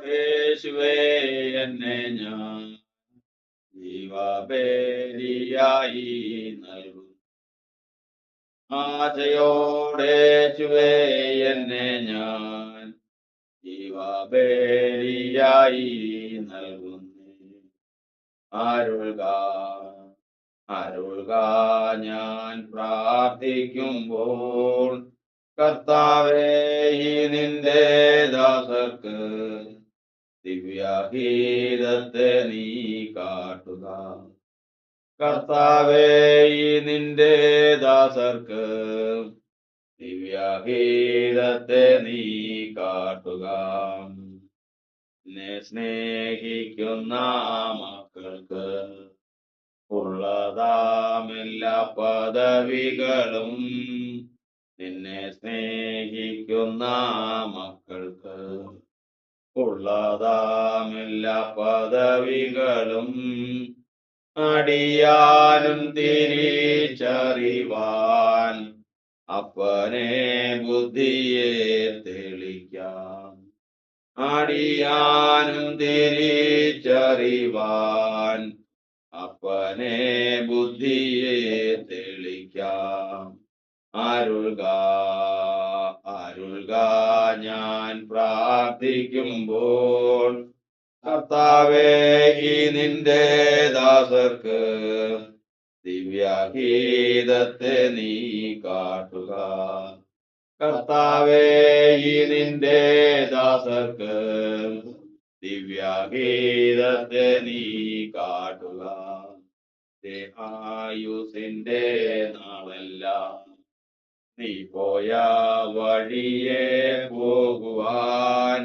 യേശുവേ എന്നെ ഞാൻ ജീവബലിയായി നൽകും. ആശയോടേശുവേ എന്നെ ഞാൻ ജീവബലിയായി നൽകുന്നു. അരുൾക അരുൾക ഞാൻ പ്രാർത്ഥിക്കുമ്പോൾ കർത്താവേ ഈ നിന്റെ ദാസർക്ക് ദിവ്യഗീതത്തെ നീ കാട്ടുക. കർത്താവേ ഈ നിന്റെ ദാസർക്ക് ദിവ്യഗീതത്തെ നീ കാട്ടുക. എന്നെ സ്നേഹിക്കുന്ന മക്കൾക്ക് ഉള്ളതാമെല്ലാ പദവികളും നിന്നെ സ്നേഹിക്കുന്ന മക്കൾക്ക് ഉള്ളതാമെല്ലാ പദവികളും അടിയാനും തിരിച്ചറിവാൻ അപ്പനെ ബുദ്ധിയെ തെളിക്കാം. അടിയാനും തിരിച്ചറിവാൻ അപ്പനെ ബുദ്ധിയെ തെളിക്കാം. അരുൾക അരുൾക ഞാൻ പ്രാർത്ഥിക്കുമ്പോൾ കർത്താവേ ഈ നിന്റെ ദാസർക്ക് ദിവ്യഗീതത്തെ നീ കാട്ടുക. കർത്താവേ ഈ നിന്റെ ദാസർക്ക് ദിവ്യഗീതത്തെ നീ കാട്ടുക. ആയുസിന്റെ നാളെല്ലാം നീ പോയ വഴിയെ പോകുവാൻ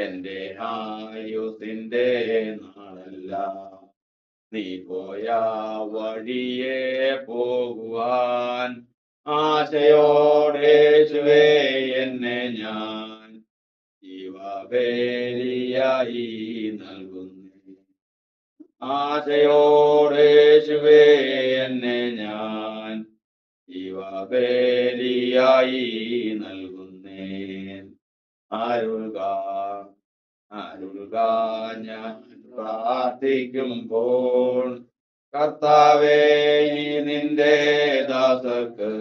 എന്റെ ആയുസിന്റെ നാളെല്ലാം നീ പോയ വഴിയെ പോകുവാൻ ആശയോടേശുവേ എന്നെ ഞാൻ ജീവബലിയായി നൽകുന്നു. ആശയോടേശുവേ എന്നെ ഞാൻ ജീവബലിയായി നൽകുന്നേ. അരുൾക അരുൾക ഞാൻ പ്രാർത്ഥിക്കുമ്പോൾ കർത്താവേ ഈ നിന്റെ ദാസർക്ക്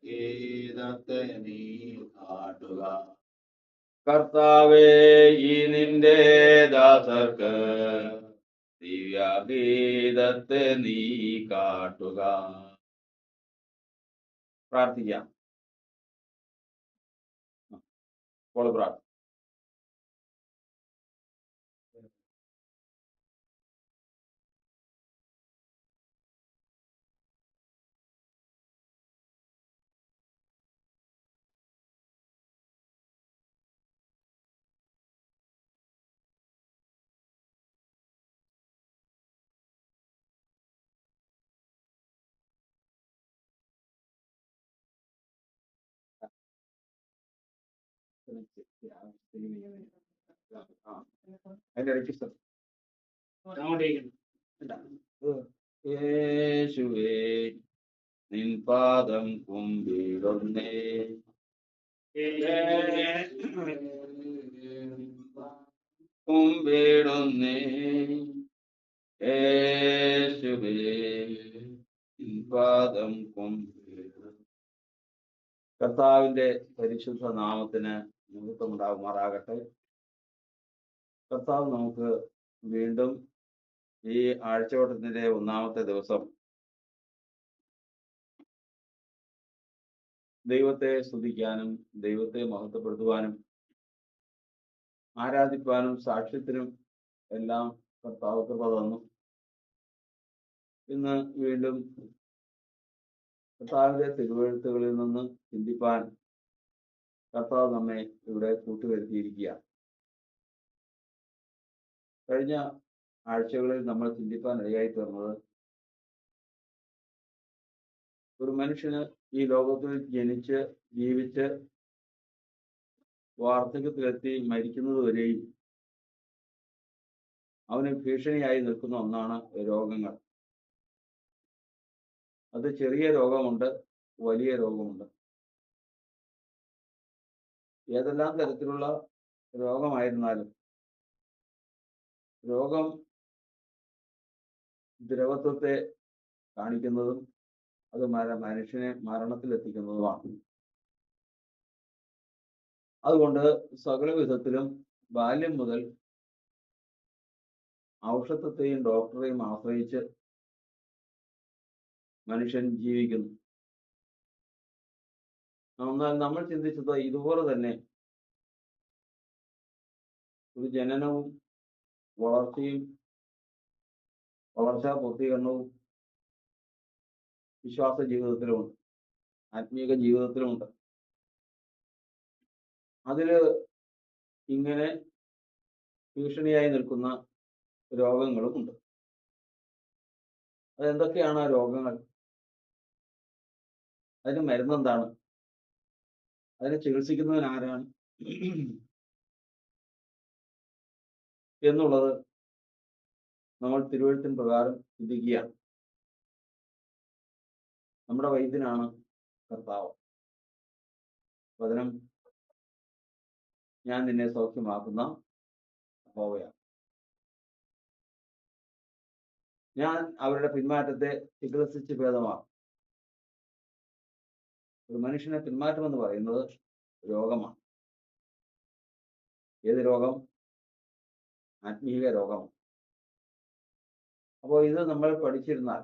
ഗീതത്തെ നീ കാട്ടുക. കർത്താവേ ഈ നിന്റെ ദാസർക്ക് ദിവ്യഗീതത്തെ നീ കാട്ടുക. പ്രാർത്ഥിക്കാം. പ്രാർത്ഥന. യേശുവേ നിൻ പാദം കുമ്പിടുന്നേ. കുമ്പിടുന്നേ യേശുവേ നിൻ പാദം കുമ്പിടുന്നു. കർത്താവിന്റെ പരിശുദ്ധ നാമത്തിന് മഹത്വമുണ്ടാകുമാറാകട്ടെ. കർത്താവ് നമുക്ക് വീണ്ടും ഈ ആഴ്ചവട്ടത്തിന്റെ ഒന്നാമത്തെ ദിവസം ദൈവത്തെ സ്തുതിക്കാനും ദൈവത്തെ മഹത്വപ്പെടുത്തുവാനും ആരാധിപ്പാനും സാക്ഷ്യത്തിനും എല്ലാം കർത്താവ് കൃപ തന്നു. ഇന്ന് വീണ്ടും കർത്താവിന്റെ തിരുവെഴുത്തുകളിൽ നിന്ന് ചിന്തിപ്പാൻ കർത്താവ് നമ്മെ ഇവിടെ കൂട്ടുവരുത്തിയിരിക്കുക. കഴിഞ്ഞ ആഴ്ചകളിൽ നമ്മൾ ചിന്തിപ്പാൻ ഇടയായി തീർന്നത് ഒരു മനുഷ്യന് ഈ ലോകത്തിൽ ജനിച്ച് ജീവിച്ച് വാർദ്ധക്യത്തിലെത്തി മരിക്കുന്നത് വരെയും അവന് ഭീഷണിയായി നിൽക്കുന്ന ഒന്നാണ് രോഗങ്ങൾ. അത് ചെറിയ രോഗമുണ്ട്, വലിയ രോഗമുണ്ട്. ഏതെല്ലാം തരത്തിലുള്ള രോഗമായിരുന്നാലും രോഗം ദ്രവത്വത്തെ കാണിക്കുന്നതും അത് മനുഷ്യനെ മരണത്തിലെത്തിക്കുന്നതുമാണ്. അതുകൊണ്ട് സകല വിധത്തിലും ബാല്യം മുതൽ ഔഷധത്തെയും ഡോക്ടറെയും ആശ്രയിച്ച് മനുഷ്യൻ ജീവിക്കുന്നു. എന്നാൽ നമ്മൾ ചിന്തിച്ചത് ഇതുപോലെ തന്നെ ഒരു ജനനവും വളർച്ചയും വളർച്ചാ പൂർത്തീകരണവും വിശ്വാസ ജീവിതത്തിലുമുണ്ട്, ആത്മീക ജീവിതത്തിലുമുണ്ട്. അതില് ഇങ്ങനെ ഭീഷണിയായി നിൽക്കുന്ന രോഗങ്ങളുമുണ്ട്. അതെന്തൊക്കെയാണ് ആ രോഗങ്ങൾ? അതിന് മരുന്നെന്താണ്? അതിനെ ചികിത്സിക്കുന്നവൻ ആരാണ് എന്നുള്ളത് നമ്മൾ തിരുവെഴുത്തിൻ പ്രകാരം ചിന്തിക്കുകയാണ്. നമ്മുടെ വൈദ്യനാണ് കർത്താവ്. വചനം ഞാൻ നിന്നെ സൗഖ്യമാക്കുന്ന യഹോവയാണ്. ഞാൻ അവരുടെ പിന്മാറ്റത്തെ ചികിത്സിച്ച് ഭേദമാക്കും. ഒരു മനുഷ്യനെ പിന്മാറ്റം എന്ന് പറയുന്നത് രോഗമാണ്. ഏത് രോഗം? ആത്മീക രോഗമാണ്. അപ്പോൾ ഇത് നമ്മൾ പഠിച്ചിരുന്നാൽ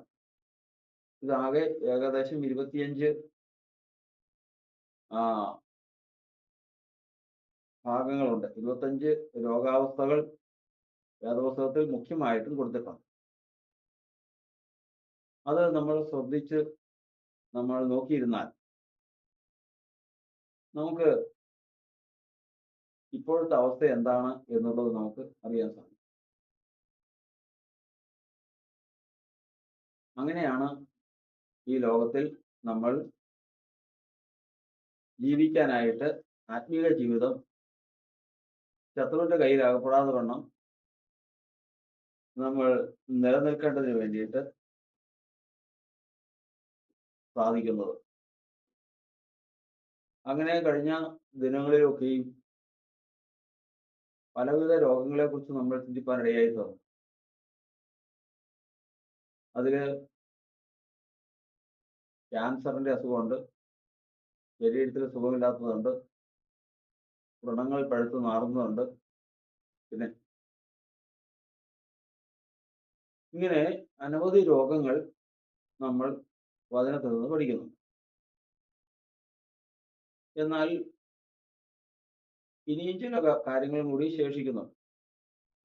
ഇതാകെ ഏകദേശം 25 ഭാഗങ്ങളുണ്ട്. 25 രോഗാവസ്ഥകൾ വേദപുസ്തകത്തിൽ മുഖ്യമായിട്ടും കൊടുത്തിട്ടുണ്ട്. അത് നമ്മൾ ശ്രദ്ധിച്ച് നമ്മൾ നോക്കിയിരുന്നാൽ നമുക്ക് ഇപ്പോഴത്തെ അവസ്ഥ എന്താണ് എന്നുള്ളത് നമുക്ക് അറിയാൻ സാധിക്കും. അങ്ങനെയാണ് ഈ ലോകത്തിൽ നമ്മൾ ജീവിക്കാനായിട്ട് ആത്മീക ജീവിതം ശത്രുവിന്റെ കയ്യിൽ അകപ്പെടാതെ വണ്ണം നമ്മൾ നിലനിൽക്കേണ്ടതിന് വേണ്ടിയിട്ട് സാധിക്കുന്നത്. അങ്ങനെ കഴിഞ്ഞ ദിനങ്ങളിലൊക്കെയും പലവിധ രോഗങ്ങളെ കുറിച്ച് നമ്മൾ ചിന്തിപ്പാനിടയായി തീർന്നു. അതില് ക്യാൻസറിന്റെ അസുഖമുണ്ട്, ശരീരത്തിൽ സുഖമില്ലാത്തതുണ്ട്, വ്രണങ്ങൾ പഴുത്ത് നാറുന്നതുണ്ട്. പിന്നെ ഇങ്ങനെ അനവധി രോഗങ്ങൾ നമ്മൾ വചനത്തിൽ നിന്ന് പഠിക്കുന്നു. എന്നാൽ ഇനിയും ചില കാര്യങ്ങളും കൂടി ശേഷിക്കുന്നുണ്ട്.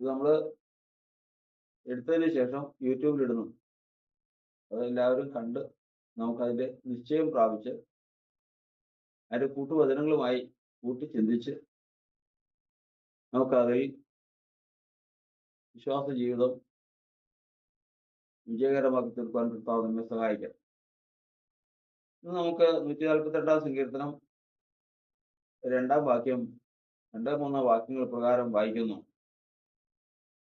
ഇത് നമ്മൾ എടുത്തതിന് ശേഷം യൂട്യൂബിൽ ഇടുന്നു. അതെല്ലാവരും കണ്ട് നമുക്കതിൻ്റെ നിശ്ചയം പ്രാപിച്ച് അതിൻ്റെ കൂട്ടുവചനങ്ങളുമായി കൂട്ടി ചിന്തിച്ച് നമുക്കതിൽ വിശ്വാസ ജീവിതം വിജയകരമാക്കി തീർക്കാൻ കർത്താവ് നമ്മെ സഹായിക്കാം. ഇന്ന് നമുക്ക് 142 സങ്കീർത്തനം 2 വാക്യം 2-3 വാക്യങ്ങൾ പ്രകാരം വായിക്കുന്നു.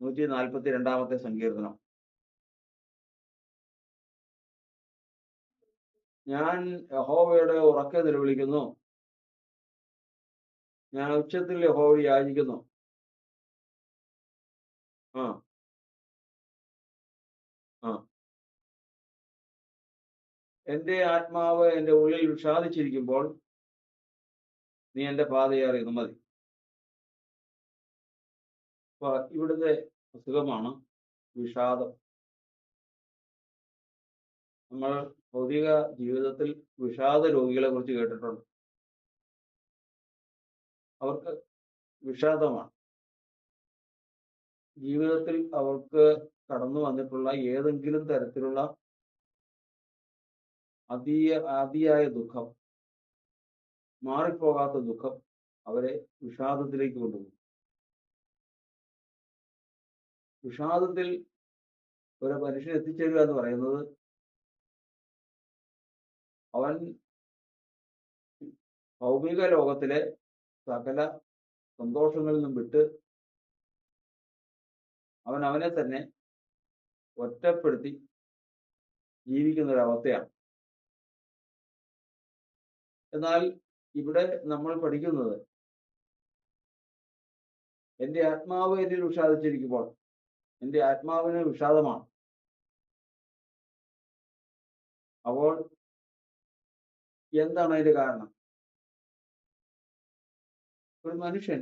142 സങ്കീർത്തനം. ഞാൻ യഹോവയുടെ ഉറക്കെ നിലവിളിക്കുന്നു, ഞാൻ ഉച്ചത്തിൽ യഹോവയോട് യാചിക്കുന്നു. എന്റെ ആത്മാവ് എൻ്റെ ഉള്ളിൽ വിഷാദിച്ചിരിക്കുമ്പോൾ നീ എൻ്റെ പാതയെ അറിയുന്നു. മതി. അപ്പൊ ഇവിടുത്തെ അസുഖമാണ് വിഷാദം. നമ്മൾ ഭൗതിക ജീവിതത്തിൽ വിഷാദ രോഗികളെ കുറിച്ച് കേട്ടിട്ടുണ്ട്. അവർക്ക് വിഷാദമാണ്. ജീവിതത്തിൽ അവർക്ക് കടന്നു വന്നിട്ടുള്ള ഏതെങ്കിലും തരത്തിലുള്ള അതിയായ ദുഃഖം, മാറിപ്പോകാത്ത ദുഃഖം അവരെ വിഷാദത്തിലേക്ക് കൊണ്ടുപോകും. വിഷാദത്തിൽ ഒരു മനുഷ്യൻ എത്തിച്ചേരുക എന്ന് പറയുന്നത് അവൻ ഭൗമിക ലോകത്തിലെ സകല സന്തോഷങ്ങളിൽ നിന്നും വിട്ട് അവൻ അവനെ തന്നെ ഒറ്റപ്പെടുത്തി ജീവിക്കുന്ന ഒരവസ്ഥയാണ്. എന്നാൽ ഇവിടെ നമ്മൾ പഠിക്കുന്നത് എന്റെ ആത്മാവ് എന്നിൽ വിഷാദിച്ചിരിക്കുമ്പോൾ എന്റെ ആത്മാവിന് വിഷാദമാണ്. അപ്പോൾ എന്താണ് അതിന്റെ കാരണം? ഒരു മനുഷ്യൻ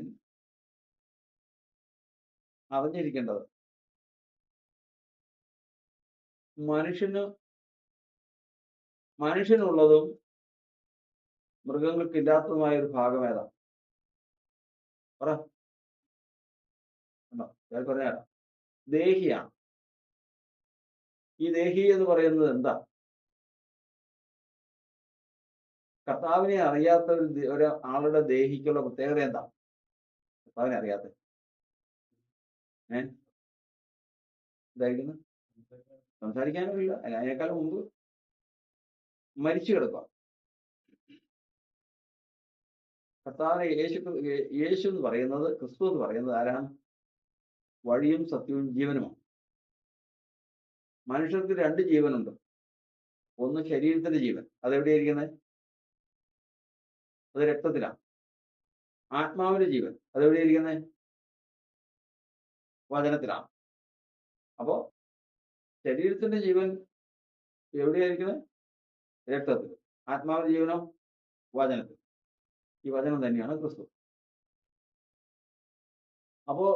അറിഞ്ഞിരിക്കേണ്ടത്, മനുഷ്യനുള്ളതും മൃഗങ്ങൾക്കില്ലാത്തതുമായ ഒരു ഭാഗം ഏതാ? പറ. പറഞ്ഞ ദേഹിയാണ്. ഈ ദേഹി എന്ന് പറയുന്നത് എന്താ? കർത്താവിനെ അറിയാത്ത ഒരാളുടെ ദേഹിക്കുള്ള പ്രത്യേകത എന്താ? കർത്താവിനെ അറിയാത്ത എന്തായിരിക്കുന്നു? സംസാരിക്കാനുമില്ല. അതിനേക്കാൾ മുമ്പ് മരിച്ചു കിടക്കുക. കർത്താവിനെ യേശു എന്ന് പറയുന്നത്, ക്രിസ്തു എന്ന് പറയുന്നത് ആരാണ്? വഴിയും സത്യവും ജീവനുമാണ്. മനുഷ്യർക്ക് രണ്ട് ജീവനുണ്ട്. ഒന്ന് ശരീരത്തിന്റെ ജീവൻ, അതെവിടെയായിരിക്കുന്നത്? അത് രക്തത്തിലാണ്. ആത്മാവിന്റെ ജീവൻ അതെവിടെയായിരിക്കുന്നത്? വചനത്തിലാണ്. അപ്പോ ശരീരത്തിന്റെ ജീവൻ എവിടെയായിരിക്കുന്നത്? രക്തത്തിൽ. ആത്മാവിന്റെ ജീവനോ? വചനത്തിൽ. ഈ വചനം തന്നെയാണ് ക്രിസ്തു. അപ്പോ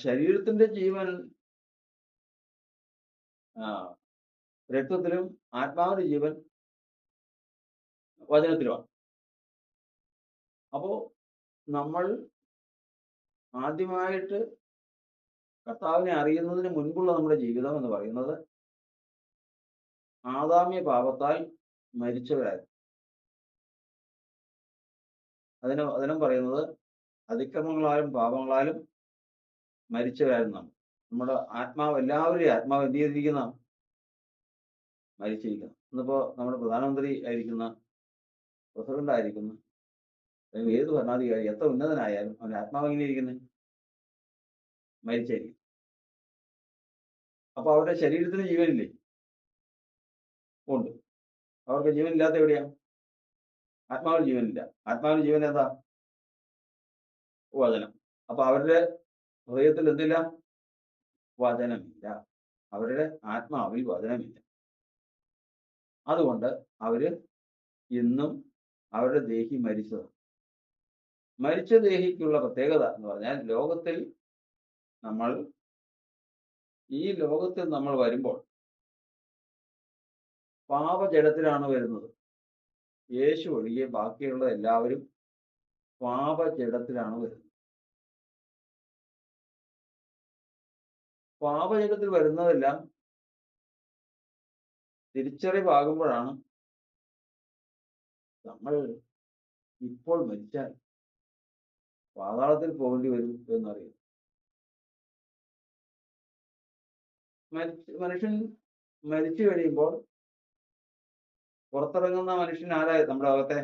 ശരീരത്തിന്റെ ജീവൻ രക്തത്തിലും ആത്മാവിന്റെ ജീവൻ വചനത്തിലുമാണ്. അപ്പോ നമ്മൾ ആദ്യമായിട്ട് കർത്താവിനെ അറിയുന്നതിന് മുൻപുള്ള നമ്മുടെ ജീവിതം എന്ന് പറയുന്നത് ആദാമ്യ പാപത്താൽ മരിച്ചവരായിരുന്നു. അതിനും പറയുന്നത് അതിക്രമങ്ങളാലും പാപങ്ങളാലും മരിച്ചവരായിരുന്നു. നമ്മുടെ ആത്മാവ്, എല്ലാവരുടെയും ആത്മാവ് എന്ത് ചെയ്തിരിക്കുന്ന? മരിച്ചിരിക്കുന്നു. ഇന്നിപ്പോ നമ്മുടെ പ്രധാനമന്ത്രി ആയിരിക്കുന്ന, പ്രസിഡന്റ് ആയിരിക്കുന്ന, അല്ലെങ്കിൽ ഏത് ഭരണാധികാരി എത്ര ഉന്നതനായാലും അവന്റെ ആത്മാവ് എങ്ങനെ ഇരിക്കുന്നത്? മരിച്ചായിരിക്കും. അപ്പൊ അവരുടെ ശരീരത്തിന് ജീവനില്ലേ? ഉണ്ട്. അവർക്ക് ജീവനില്ലാത്ത എവിടെയാണ്? ആത്മാവിന് ജീവനില്ല. ആത്മാവിന് ജീവൻ എന്താ? വചനം. അപ്പൊ അവരുടെ ഹൃദയത്തിൽ എന്തില്ല? വചനമില്ല. അവരുടെ ആത്മാവിൽ വചനമില്ല. അതുകൊണ്ട് അവര് ഇന്നും അവരുടെ ദേഹി മരിച്ചതാണ്. മരിച്ച ദേഹിക്കുള്ള പ്രത്യേകത എന്ന് പറഞ്ഞാൽ, ഈ ലോകത്തിൽ നമ്മൾ വരുമ്പോൾ പാപജഡത്തിലാണ് വരുന്നത്. യേശു ഒഴികെ ബാക്കിയുള്ള എല്ലാവരും പാപജഡത്തിലാണ് വരുന്നത്. പാപജഡത്തിൽ വരുന്നതെല്ലാം തിരിച്ചറിവാകുമ്പോഴാണ് നമ്മൾ ഇപ്പോൾ മരിച്ചാൽ പാതാളത്തിൽ പോകേണ്ടി വരും എന്നറിയും. മനുഷ്യൻ മരിച്ചു കഴിയുമ്പോൾ പുറത്തിറങ്ങുന്ന മനുഷ്യൻ ആരായ നമ്മുടെ അകത്തെ?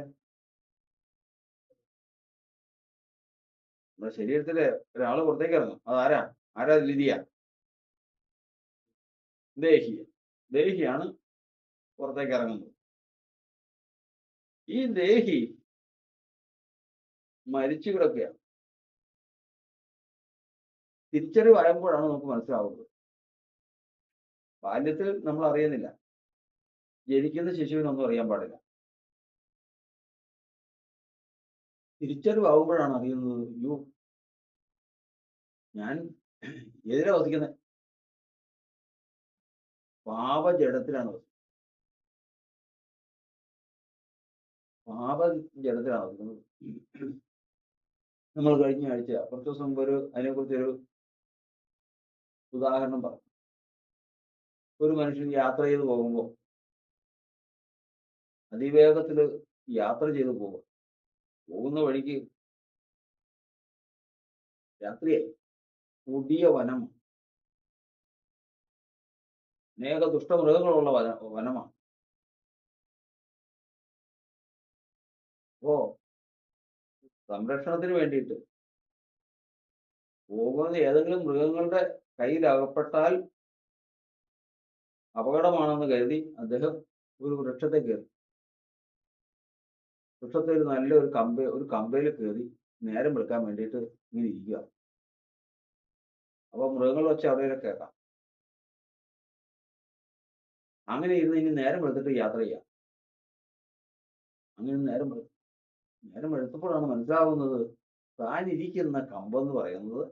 നമ്മുടെ ശരീരത്തിലെ ഒരാള് പുറത്തേക്ക് ഇറങ്ങും. അതാരാ? ആരാ? ലിതിയ. ദേഹിയാണ് പുറത്തേക്ക് ഇറങ്ങുന്നത്. ഈ ദേഹി മരിച്ചു കിടക്കുകയാണ്. തിരിച്ചറിവായപ്പോഴാണ് നമുക്ക് മനസ്സിലാവുന്നത്. ബാല്യത്തിൽ നമ്മൾ അറിയുന്നില്ല. ജനിക്കുന്ന ശിശുവിനൊന്നും അറിയാൻ പാടില്ല. തിരിച്ചറിവാകുമ്പോഴാണ് അറിയുന്നത്, അയ്യോ, ഞാൻ എതിരെ വസിക്കുന്നത് പാപജഡത്തിലാണ് വസിക്കുന്നത്. നമ്മൾ കഴിഞ്ഞ ആഴ്ച കുറച്ച് ദിവസം മുമ്പ് അതിനെക്കുറിച്ചൊരു ഉദാഹരണം പറഞ്ഞു. ഒരു മനുഷ്യൻ യാത്ര ചെയ്ത് പോകുമ്പോൾ, അതിവേഗത്തിൽ യാത്ര ചെയ്ത് പോകുന്ന വഴിക്ക് രാത്രിയായി. പുതിയ വനം, അനേക ദുഷ്ടമൃഗങ്ങളുള്ള വനമാണ്. അപ്പോ സംരക്ഷണത്തിന് വേണ്ടിയിട്ട് പോകുന്ന ഏതെങ്കിലും മൃഗങ്ങളുടെ കയ്യിൽ അകപ്പെട്ടാൽ അപകടമാണെന്ന് കരുതി അദ്ദേഹം ഒരു വൃക്ഷത്തെ കയറി. വൃക്ഷത്തിൽ ഒരു കമ്പയിൽ കയറി നേരം വെളുക്കാൻ വേണ്ടിയിട്ട് ഇങ്ങനെ ഇരിക്കുക. അപ്പൊ മൃഗങ്ങൾ വെച്ച് അവിടെ കേൾക്കാം. അങ്ങനെ ഇരുന്ന് ഇനി നേരം വെളുത്തിട്ട് യാത്ര ചെയ്യാം. അങ്ങനെ നേരം വെളുത്തപ്പോഴാണ് മനസ്സിലാവുന്നത് താൻ ഇരിക്കുന്ന കമ്പെന്ന് പറയുന്നത്,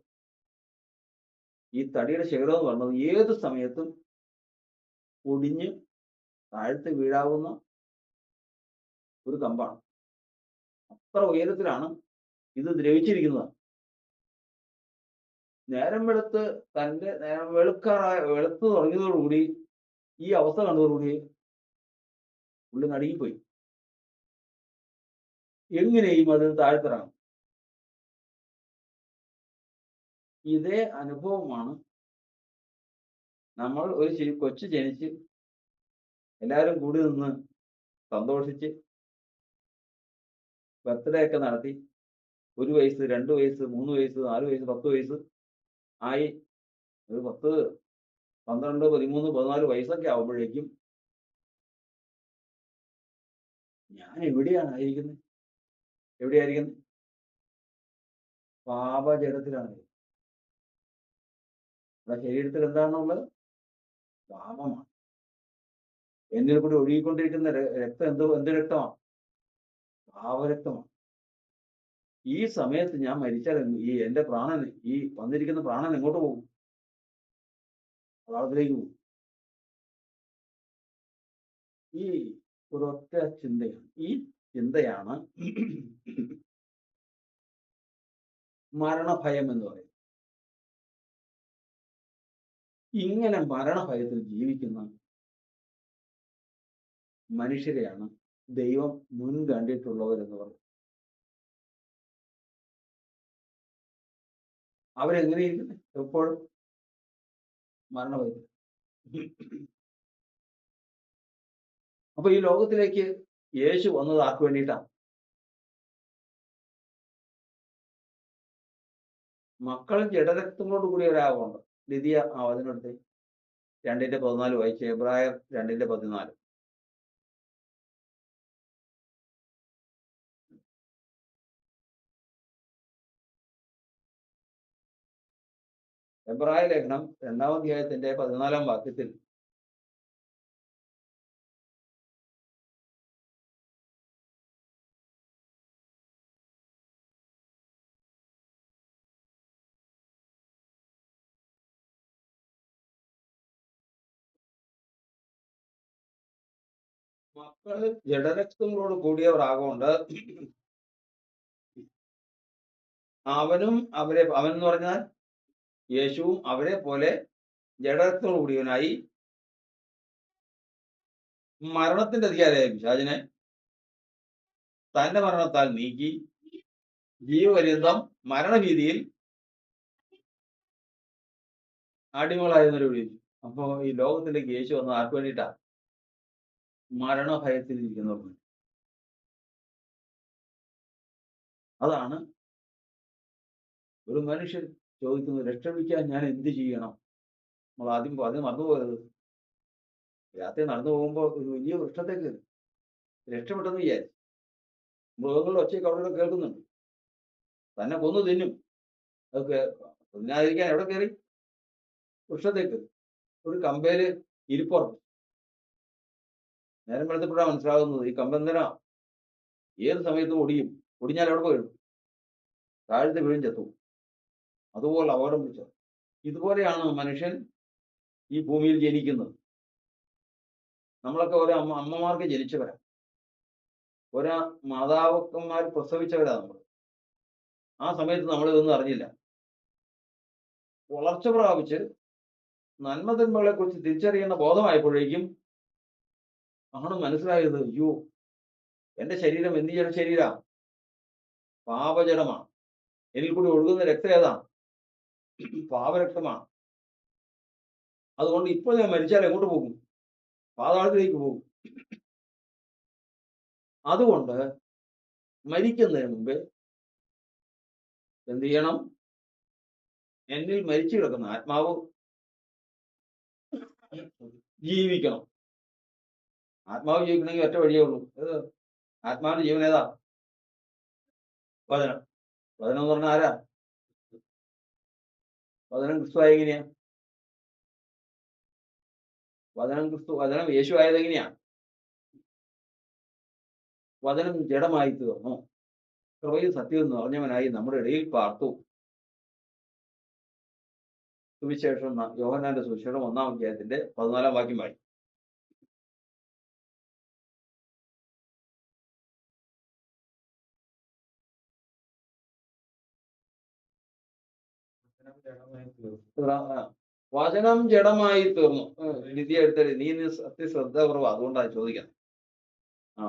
ഈ തടിയുടെ ശിഖരം എന്ന് പറയുന്നത് ഏത് സമയത്തും ഒടിഞ്ഞ് താഴ്ത്ത് വീഴാവുന്ന ഒരു കമ്പാണ്. അത്ര ഉയരത്തിലാണ് ഇത് ദ്രവിച്ചിരിക്കുന്നത്. നേരം വെളുത്ത് നേരം വെളുത്ത് തുടങ്ങിയതോടുകൂടി ഈ അവസ്ഥ കണ്ടതോടുകൂടി പുള്ളി നടുങ്ങിപ്പോയി. എങ്ങനെയും അത് താഴ്ത്തിറങ്ങും. ഇതേ അനുഭവമാണ് നമ്മൾ ഒരു കൊച്ചു ജനിച്ച് എല്ലാവരും കൂടി നിന്ന് സന്തോഷിച്ച് ബർത്ത്ഡേ ഒക്കെ നടത്തി 1 വയസ്സ്, 2 വയസ്സ്, 3 വയസ്സ്, 4 വയസ്സ്, 10 വയസ്സ് ആയി ഒരു 10, 12, 13, 14 വയസ്സൊക്കെ ആവുമ്പോഴേക്കും ഞാൻ എവിടെയായിരിക്കുന്നത്? പാപജടത്തിലാണ്. ശരീരത്തിൽ എന്താണുള്ളത്? പാപമാണ്. എന്നിൽ കൂടി ഒഴുകിക്കൊണ്ടിരിക്കുന്ന രക്തം എന്ത് രക്തമാണ്? പാവരക്തമാണ്. ഈ സമയത്ത് ഞാൻ മരിച്ചാൽ ഈ എന്റെ പ്രാണൻ, ഈ വന്നിരിക്കുന്ന പ്രാണൻ എങ്ങോട്ട് പോകും? പാതാളത്തിലേക്ക് പോകും. ഈ ഒരൊറ്റ ചിന്തയാണ്. ഈ ചിന്തയാണ് മരണഭയം എന്ന് പറയുന്നത്. ഇങ്ങനെ മരണഭയത്തിൽ ജീവിക്കുന്ന മനുഷ്യരെയാണ് ദൈവം മുൻകണ്ടിട്ടുള്ളവരെന്ന് പറയും. അവരെങ്ങനെയിരിക്കുന്നത്? എപ്പോഴും മരണഭയത്തിൽ. അപ്പൊ ഈ ലോകത്തിലേക്ക് യേശു വന്നത് ആർക്ക് വേണ്ടിയിട്ടാണ്? മക്കൾ ജഡരക്തങ്ങളോട് കൂടിയവരാകുന്നുണ്ട്. ലിതിയ അതിനടുത്ത് 2:14 വായിച്ച്. എബ്രായർ 2:14. എബ്രായ ലേഖനം 2-ാം അധ്യായത്തിന്റെ 14-ാം വാക്യത്തിൽ മക്കൾ ജഡരക്തങ്ങളോട് കൂടിയവരാകൊണ്ട് അവൻ എന്ന് പറഞ്ഞാൽ യേശുവും അവരെ പോലെ ജഡരക്തത്തോടു കൂടിയവനായി മരണത്തിന്റെ അധികാരിയായ പിശാചിനെ തന്റെ മരണത്താൽ നീക്കി ജീവപര്യന്തം മരണഭീതിയിൽ അടിമകളായിരുന്നവരെ വിളിച്ചു. അപ്പോ ഈ ലോകത്തിലേക്ക് യേശു വന്നത് ആർക്ക് വേണ്ടിയിട്ടാ? മരണഭയത്തിൽ ഇരിക്കുന്നവർക്ക്. അതാണ് ഒരു മനുഷ്യൻ ചോദിക്കുന്നത്, രക്ഷപിടിക്കാൻ ഞാൻ എന്ത് ചെയ്യണം? നമ്മൾ ആദ്യം മറന്നു പോകരുത്. രാത്രി നടന്നു പോകുമ്പോൾ ഒരു വലിയ വൃക്ഷത്തെ കയറി രക്ഷപ്പെട്ടെന്ന് വിചാരിച്ചു. മൃഗങ്ങളുടെ ഒച്ചയൊക്കെ അവിടെ കേൾക്കുന്നുണ്ട്. തന്നെ കൊന്നു തിന്നും. അതൊക്കെ തിന്നാതിരിക്കാൻ എവിടെ കയറി? വൃക്ഷത്തേക്ക്. ഒരു കമ്പേല് ഇരിപ്പുറത്ത്. നേരം വെളുത്തപ്പോഴാണ് മനസ്സിലാകുന്നത് ഈ കമ്പെന്തിനാ ഏത് സമയത്തും ഒടിഞ്ഞാൽ എവിടെ പോയിടും? താഴത്തെ വീഴും ചത്തു. അതുപോലെ അപകടം പിടിച്ചത്. ഇതുപോലെയാണ് മനുഷ്യൻ ഈ ഭൂമിയിൽ ജനിക്കുന്നത്. നമ്മളൊക്കെ ഓരോ അമ്മമാർക്ക് ജനിച്ചവരാ, ഓരോ മാതാക്കന്മാർ പ്രസവിച്ചവരാ നമ്മൾ. ആ സമയത്ത് നമ്മൾ ഇതൊന്നും അറിഞ്ഞില്ല. വളർച്ച പ്രാപിച്ച് നന്മതിന്മകളെ കുറിച്ച് തിരിച്ചറിയുന്ന ബോധമായപ്പോഴേക്കും ആണ് മനസ്സിലായത്, അയ്യോ എന്റെ ശരീരം എന്ത് ചെയ്ത ശരീരാ? പാപജടമാണ്. എന്നിൽ കൂടി ഒഴുകുന്ന രക്തം ഏതാ? പാപരക്തമാണ്. അതുകൊണ്ട് ഇപ്പോൾ ഞാൻ മരിച്ചാൽ എങ്ങോട്ട് പോകും? പാതാളത്തിലേക്ക് പോകും. അതുകൊണ്ട് മരിക്കുന്നതിന് മുമ്പ് എന്ത് ചെയ്യണം? എന്നിൽ മരിച്ചു കിടക്കുന്ന ആത്മാവ് ജീവിക്കണം. ആത്മാവ് ജീവിക്കണമെങ്കിൽ ഒറ്റ വഴിയേ ഉള്ളൂ. ആത്മാവിന്റെ ജീവൻ ഏതാ? വചനം. വചനം എന്ന് പറഞ്ഞാൽ ആരാ? വചനം ക്രിസ്തു ആയ എങ്ങനെയാ? വചനം യേശു ആയത് എങ്ങനെയാ? വചനം ജഡമായി തീർന്നു, കൃപയും സത്യവും നിറഞ്ഞവനായി നമ്മുടെ ഇടയിൽ പാർത്തു. സുവിശേഷം യോഹന്നാന്റെ സുവിശേഷം 1-ാം അധ്യായത്തിന്റെ 14-ാം വാക്യം വായി. വചനം ജഡമായി തീർന്നു. നിധി എടുത്തത് നീ സത്യശ്രദ്ധ കുറവ്, അതുകൊണ്ടാണ് ചോദിക്കുന്നത്. ആ,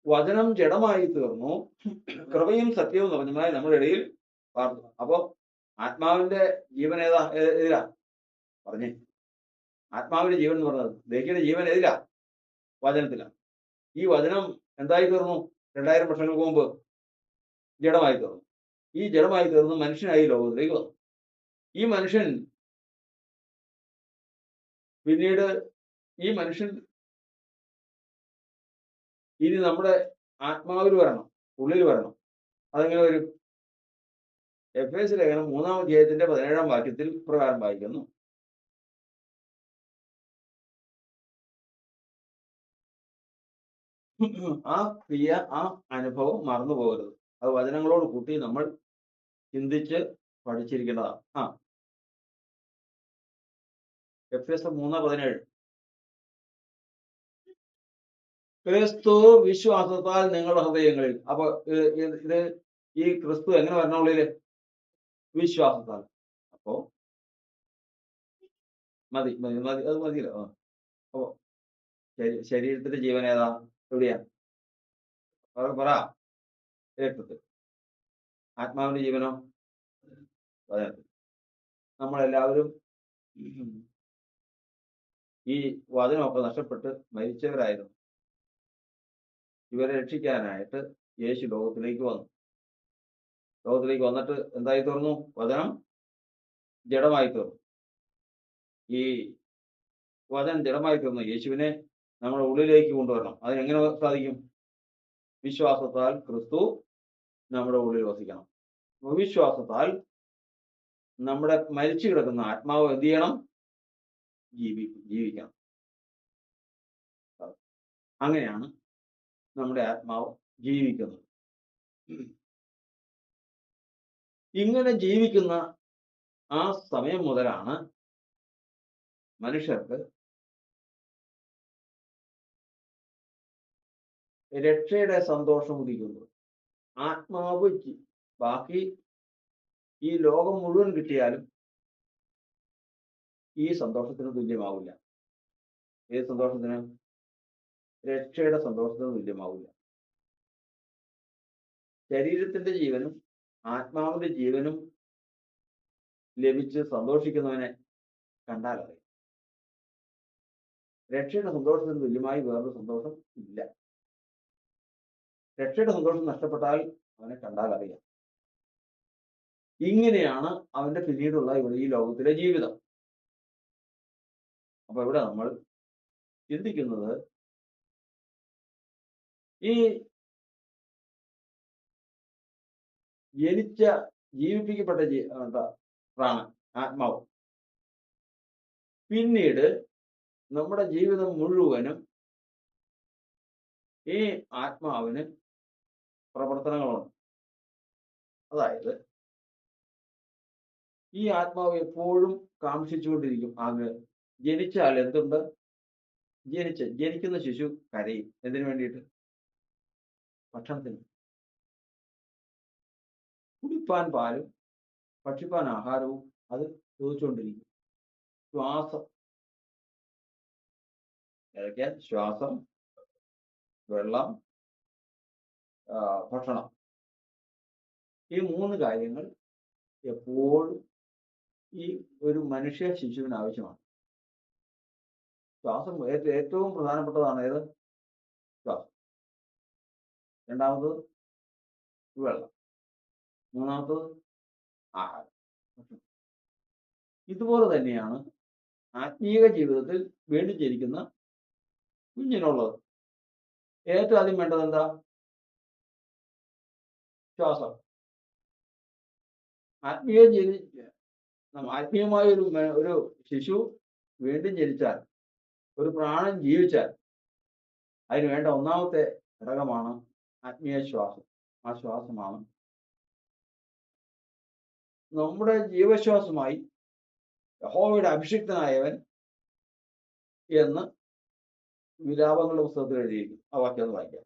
വചനം ജഡമായി തീർന്നു, കൃപയും സത്യവും നിറഞ്ഞവനായി നമ്മുടെ ഇടയിൽ പാർത്തു. അപ്പോ ആത്മാവിന്റെ ജീവൻ ഏതിലാ പറഞ്ഞേ? ആത്മാവിന്റെ ജീവൻ എന്ന് പറഞ്ഞത് ദേഹിയുടെ ജീവൻ ഏതിലാ? വചനത്തിലാണ്. ഈ വചനം എന്തായി തീർന്നു? 2000 വർഷങ്ങൾക്ക് മുമ്പ് ജഡമായി തീർന്നു. ഈ ജഡമായി തീർന്ന് മനുഷ്യനായി ലോകത്തിലേക്ക് വന്നു. ഈ മനുഷ്യൻ പിന്നീട് ഇനി നമ്മുടെ ആത്മാവിൽ വരണം, ഉള്ളിൽ വരണം. അതെങ്ങനെ വരും? എഫേസ്യ ലേഖനം 3-ാം അധ്യായത്തിന്റെ 17-ാം വാക്യത്തിൽ പ്രകാരം വായിക്കുന്നു. ആ ക്രിയ, ആ അനുഭവം മറന്നു പോകരുത്. അത് വചനങ്ങളോട് കൂട്ടി നമ്മൾ ചിന്തിച്ച് പഠിച്ചിരിക്കേണ്ടതാണ്. എഫേസ്യർ 3:17. ക്രിസ്തു വിശ്വാസത്താൽ നിങ്ങളുടെ ഹൃദയങ്ങളിൽ. അപ്പൊ ഇത് ഈ ക്രിസ്തു എങ്ങനെ വരണം ഉള്ളില്? വിശ്വാസത്താൽ. അപ്പോ മതി, അത് മതിയല്ലോ. അപ്പോ ശരീരത്തിന്റെ ജീവൻ ഏതാ? എവിടെയാ? പറ. രക്തത്തിൽ. ആത്മാവിന്റെ ജീവനോ? വചനത്തിൽ. നമ്മളെല്ലാവരും ഈ വചനമൊക്കെ നഷ്ടപ്പെട്ട് മരിച്ചവരായിരുന്നു. ഇവരെ രക്ഷിക്കാനായിട്ട് യേശു ലോകത്തിലേക്ക് വന്നു. ലോകത്തിലേക്ക് വന്നിട്ട് എന്തായി തീർന്നു? വചനം ജഡമായി തീർന്നു. ഈ വചനം ജഡമായി തീർന്നു യേശുവിനെ നമ്മുടെ ഉള്ളിലേക്ക് കൊണ്ടുവരണം. അതിനെങ്ങനെ സാധിക്കും? വിശ്വാസത്താൽ ക്രിസ്തു നമ്മുടെ ഉള്ളിൽ വസിക്കണം. വിശ്വാസത്താൽ നമ്മുടെ മരിച്ചു കിടക്കുന്ന ആത്മാവ് എന്ത് ചെയ്യണം? ജീവിക്കണം. അങ്ങനെയാണ് നമ്മുടെ ആത്മാവ് ജീവിക്കുന്നത്. ഇങ്ങനെ ജീവിക്കുന്ന ആ സമയം മുതലാണ് മനുഷ്യർക്ക് രക്ഷയുടെ സന്തോഷം ഉദിക്കുന്നത്. ആത്മാവ് ബാക്കി ഈ ലോകം മുഴുവൻ കിട്ടിയാലും ഈ സന്തോഷത്തിന് തുല്യമാവില്ല. ഏത് സന്തോഷത്തിന്? രക്ഷയുടെ സന്തോഷത്തിന് തുല്യമാവില്ല. ശരീരത്തിന്റെ ജീവനും ആത്മാവിന്റെ ജീവനും ലഭിച്ച് സന്തോഷിക്കുന്നവനെ കണ്ടാൽ അറിയാം. രക്ഷയുടെ സന്തോഷത്തിന് തുല്യമായി വേറൊരു സന്തോഷം ഇല്ല. രക്ഷയുടെ സന്തോഷം നഷ്ടപ്പെട്ടാൽ അവനെ കണ്ടാൽ അറിയാം. ഇങ്ങനെയാണ് അവന്റെ പിന്നീടുള്ള ഈ ലോകത്തിലെ ജീവിതം. അപ്പൊ ഇവിടെ നമ്മൾ ചിന്തിക്കുന്നത് ഈ ജീവിപ്പിക്കപ്പെട്ട പ്രാണൻ, ആത്മാവ് പിന്നീട് നമ്മുടെ ജീവിതം മുഴുവനും ഈ ആത്മാവിന് പ്രവർത്തനങ്ങളുണ്ട്. അതായത് ഈ ആത്മാവ് എപ്പോഴും കാംക്ഷിച്ചുകൊണ്ടിരിക്കും. ആഗ്രഹം. ജനിച്ചാൽ എന്തുണ്ട്? ജനിക്കുന്ന ശിശു കരയും. എന്തിനു വേണ്ടിയിട്ട്? ഭക്ഷണത്തിന്. കുടിപ്പാൻ പാലും ഭക്ഷിപ്പാൻ ആഹാരവും അത് ചോദിച്ചുകൊണ്ടിരിക്കും. ശ്വാസം, വെള്ളം, ഭക്ഷണം, ഈ 3 കാര്യങ്ങൾ എപ്പോഴും ഈ ഒരു മനുഷ്യ ശിശുവിന് ആവശ്യമാണ്. ശ്വാസം ഏറ്റവും പ്രധാനപ്പെട്ടതാണ്. ഏത്? ശ്വാസം. രണ്ടാമത്തത് വെള്ളം. മൂന്നാമത്തത് ആഹാരം. ഇതുപോലെ തന്നെയാണ് ആത്മീയ ജീവിതത്തിൽ വീണ്ടും ജനിക്കുന്ന കുഞ്ഞിനുള്ളത്. ഏറ്റവും ആദ്യം വേണ്ടത് എന്താ? ശ്വാസം. ആത്മീയ ജനി ആത്മീയമായ ഒരു ശിശു വീണ്ടും ജനിച്ചാൽ, ഒരു പ്രാണൻ ജീവിച്ചാൽ, അതിന് വേണ്ട ഒന്നാമത്തെ ഘടകമാണ് ആത്മീയ ശ്വാസം. ആ ശ്വാസമാണ് നമ്മുടെ ജീവശ്വാസമായി യഹോവയുടെ അഭിഷിക്തനായവൻ എന്ന് വിലാപങ്ങളുടെ പുസ്തകത്തിൽ എഴുതിയിരിക്കും. ആ വാക്യം ഒന്ന് വായിക്കാം.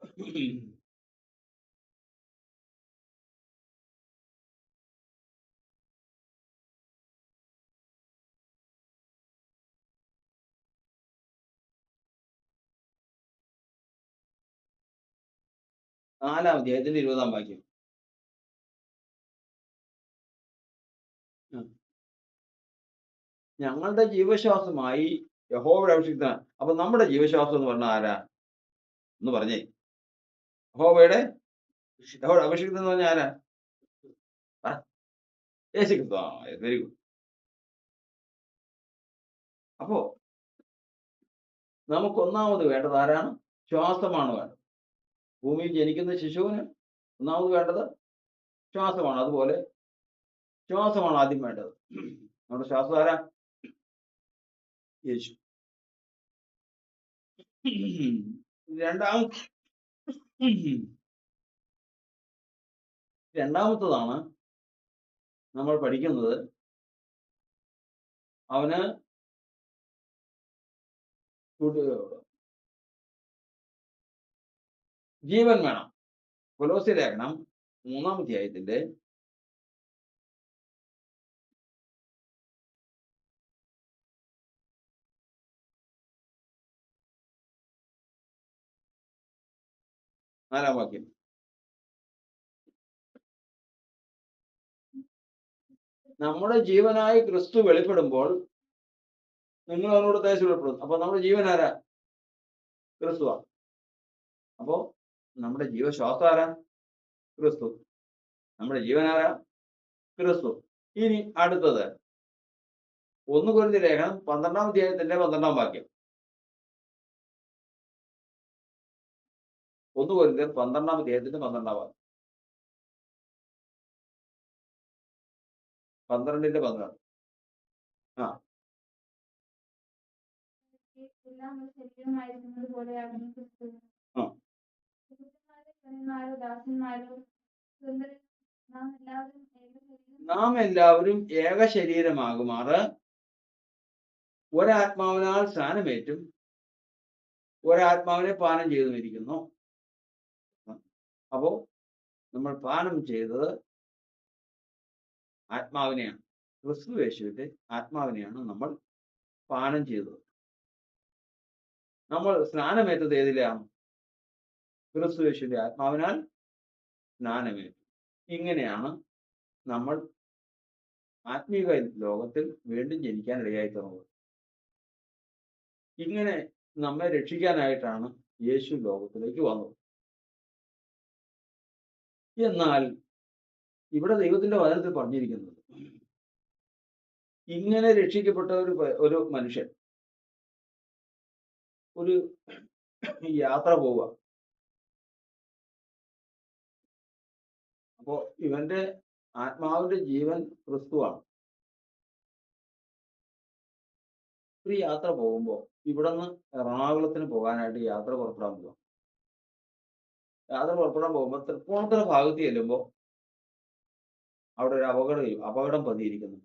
4-ാം അധ്യായത്തിന്റെ 20-ാം വാക്യം. ഞങ്ങളുടെ ജീവശ്വാസമായി യഹോവയുടെ അഭിഷിക്തനാണ്. അപ്പൊ നമ്മുടെ ജീവശ്വാസം എന്ന് പറഞ്ഞാൽ ആരാ എന്ന് പറഞ്ഞേ? യഹോവയുടെ അഭിഷിക്തൻ എന്ന് പറഞ്ഞാൽ ആരാ? യേശു ക്രിസ്തു. Very good. അപ്പോ നമുക്ക് ഒന്നാമത് വേണ്ടത് ആരാണ്? ശ്വാസമാണ് വേണ്ടത്. ഭൂമിയിൽ ജനിക്കുന്ന ശിശുവിന് ഒന്നാമത് വേണ്ടത് ശ്വാസമാണ്. അതുപോലെ ശ്വാസമാണ് ആദ്യം വേണ്ടത്. നമ്മുടെ ശ്വാസം ആരാ? യേശു. രണ്ടാമത്തതാണ് നമ്മൾ പഠിക്കുന്നത്, അവന് ജീവൻ വേണം. കൊലോസ്യ ലേഖനം 3-ാം അധ്യായത്തിന്റെ 4-ാം വാക്യം. നമ്മുടെ ജീവനായി ക്രിസ്തു വെളിപ്പെടുമ്പോൾ നിങ്ങൾ അവനോട് തേജസ് വെളിപ്പെടും. അപ്പൊ നമ്മുടെ ജീവൻ ആരാ? ക്രിസ്തുവാ. അപ്പോ നമ്മുടെ ജീവശ്വാസം ആരാ? ക്രിസ്തു. നമ്മുടെ ജീവൻ ആരാ? ക്രിസ്തു. ഇനി അടുത്തത് 1 കൊരിന്ത്യർ ലേഖനം 12-ാം അധ്യായത്തിന്റെ 12-ാം വാക്യം. 1 കൊരിന്ത്യർ 12-ാം അധ്യായത്തിന്റെ 12-ാം വാക്യം. 12-ന്റെ 12. നാം എല്ലാവരും ഏക ശരീരമാകുമാറ് ഒരാത്മാവിനാൽ സ്നാനമേറ്റും ഒരാത്മാവിനെ പാനം ചെയ്തുമിരിക്കുന്നു. അപ്പോ നമ്മൾ പാനം ചെയ്തത് ആത്മാവിനെയാണ്. ക്രിസ്തു യേശുവിന്റെ ആത്മാവിനെയാണ് നമ്മൾ പാനം ചെയ്തത്. നമ്മൾ സ്നാനമേറ്റത് ഏതിലാണ്? ക്രിസ്തു യേശുവിന്റെ ആത്മാവിനാൽ സ്നാനമേറ്റു. ഇങ്ങനെയാണ് നമ്മൾ ആത്മീയ ലോകത്തിൽ വീണ്ടും ജനിക്കാൻ ഇടയായി തീർന്നത്. ഇങ്ങനെ നമ്മെ രക്ഷിക്കാനായിട്ടാണ് യേശു ലോകത്തിലേക്ക് വന്നത്. എന്നാൽ ഇവിടെ ദൈവത്തിന്റെ വചനത്തിൽ പറഞ്ഞിരിക്കുന്നത്, ഇങ്ങനെ രക്ഷിക്കപ്പെട്ട ഒരു മനുഷ്യൻ ഒരു യാത്ര പോവുക. അപ്പോ ഇവന്റെ ആത്മാവിന്റെ ജീവൻ ക്രിസ്തുവാണ്. ഒരു യാത്ര പോകുമ്പോ ഇവിടുന്ന് എറണാകുളത്തിന് പോകാനായിട്ട് യാത്ര പുറപ്പെടാൻ പോകും. യാത്ര പുറപ്പെടാൻ പോകുമ്പോൾ തൃപ്പൂണിത്തുറ ഭാഗത്ത് ചെല്ലുമ്പോ അവിടെ ഒരു അപകടം പതിയിരിക്കുന്നു.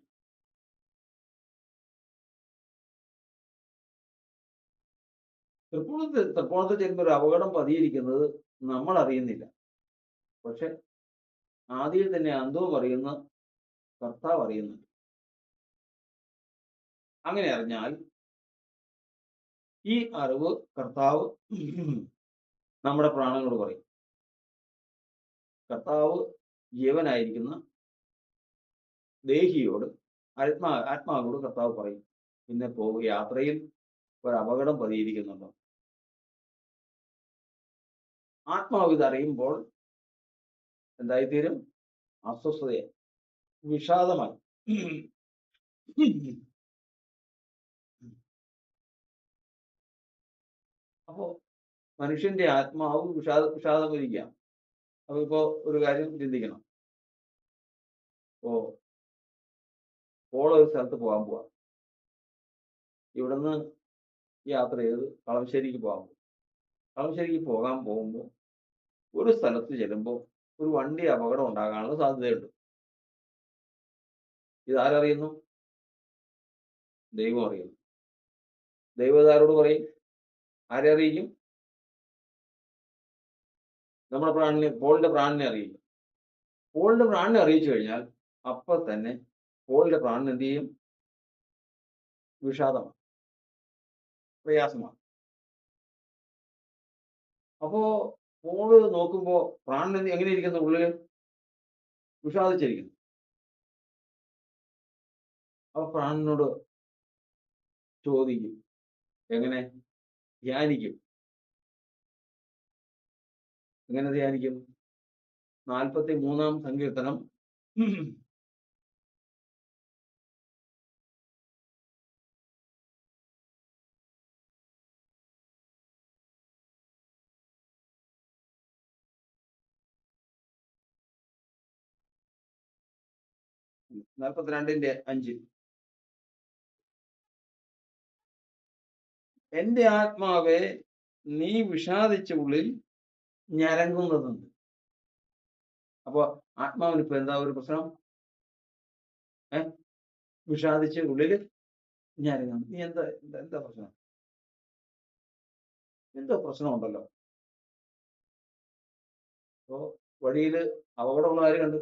തൃപ്പൂണിത്തുറ ചെല്ലുമ്പോൾ ഒരു അപകടം പതിയിരിക്കുന്നത് നമ്മൾ അറിയുന്നില്ല. പക്ഷെ ആദ്യം തന്നെ അന്തവും അറിയുന്ന കർത്താവ് അറിയുന്നുണ്ട്. അങ്ങനെ അറിഞ്ഞാൽ ഈ അറിവ് കർത്താവ് നമ്മുടെ പ്രാണനോട് പറയും. കർത്താവ് ജീവനായിരിക്കുന്ന ദേഹിയോട്, ആത്മാവിനോട് കർത്താവ് പറയും, പിന്നെ യാത്രയിൽ ഒരു അപകടം പതിയിരിക്കുന്നുണ്ടോ? ആത്മാവ് ഇതറിയുമ്പോൾ എന്തായിത്തീരും? അസ്വസ്ഥതയെ, വിഷാദമായി. അപ്പോ മനുഷ്യന്റെ ആത്മാവ് വിഷാദം വരിക്കാം. അപ്പൊ ഇപ്പോ ഒരു കാര്യം ചിന്തിക്കണം. ഇപ്പോ പോൾ ഒരു സ്ഥലത്ത് പോകാൻ പോവാ. ഇവിടുന്ന് യാത്ര ചെയ്ത് കളമശ്ശേരിക്ക് പോകാൻ പോകും. കളമശ്ശേരിക്ക് പോകാൻ പോകുമ്പോൾ ഒരു സ്ഥലത്ത് ചെല്ലുമ്പോൾ ഒരു വണ്ടി അപകടം ഉണ്ടാകാനുള്ള സാധ്യതയുണ്ട്. ഇതാരറിയുന്നു? ദൈവം അറിയുന്നു. ദൈവം ഇതാരോട് പറയും? ആരെ അറിയിക്കും? നമ്മുടെ പ്രാണനെ, പോളിന്റെ പ്രാണനെ അറിയിക്കും. പോളിന്റെ പ്രാണനെ അറിയിച്ചു കഴിഞ്ഞാൽ അപ്പോൾ തന്നെ പോളിന്റെ പ്രാണൻ എന്ത് ചെയ്യും? വിഷാദമാണ്, പ്രയാസമാണ്. അപ്പോ പോള് നോക്കുമ്പോ പ്രാണൻ എങ്ങനെ ഇരിക്കുന്നു? ഉള്ളിൽ വിഷാദിച്ചിരിക്കുന്നു. അപ്പൊ പ്രാണനോട് ചോദിക്കും, എങ്ങനെ ധ്യാനിക്കും? എങ്ങനെ ധ്യാനിക്കും? 43-ാം സങ്കീർത്തനം 42:5. എന്റെ ആത്മാവെ നീ വിഷാദിച്ച ഉള്ളിൽ ഞരങ്ങുന്നതുണ്ട്. അപ്പൊ ആത്മാവിന് ഇപ്പൊ എന്താ ഒരു പ്രശ്നം? വിഷാദിച്ച ഉള്ളില് ഞരങ്ങുന്നു. നീ എന്താ എന്താ പ്രശ്നം? എന്തോ പ്രശ്നമുണ്ടല്ലോ. അപ്പോ വഴിയിൽ അപകടമുള്ള ആര് കണ്ടു?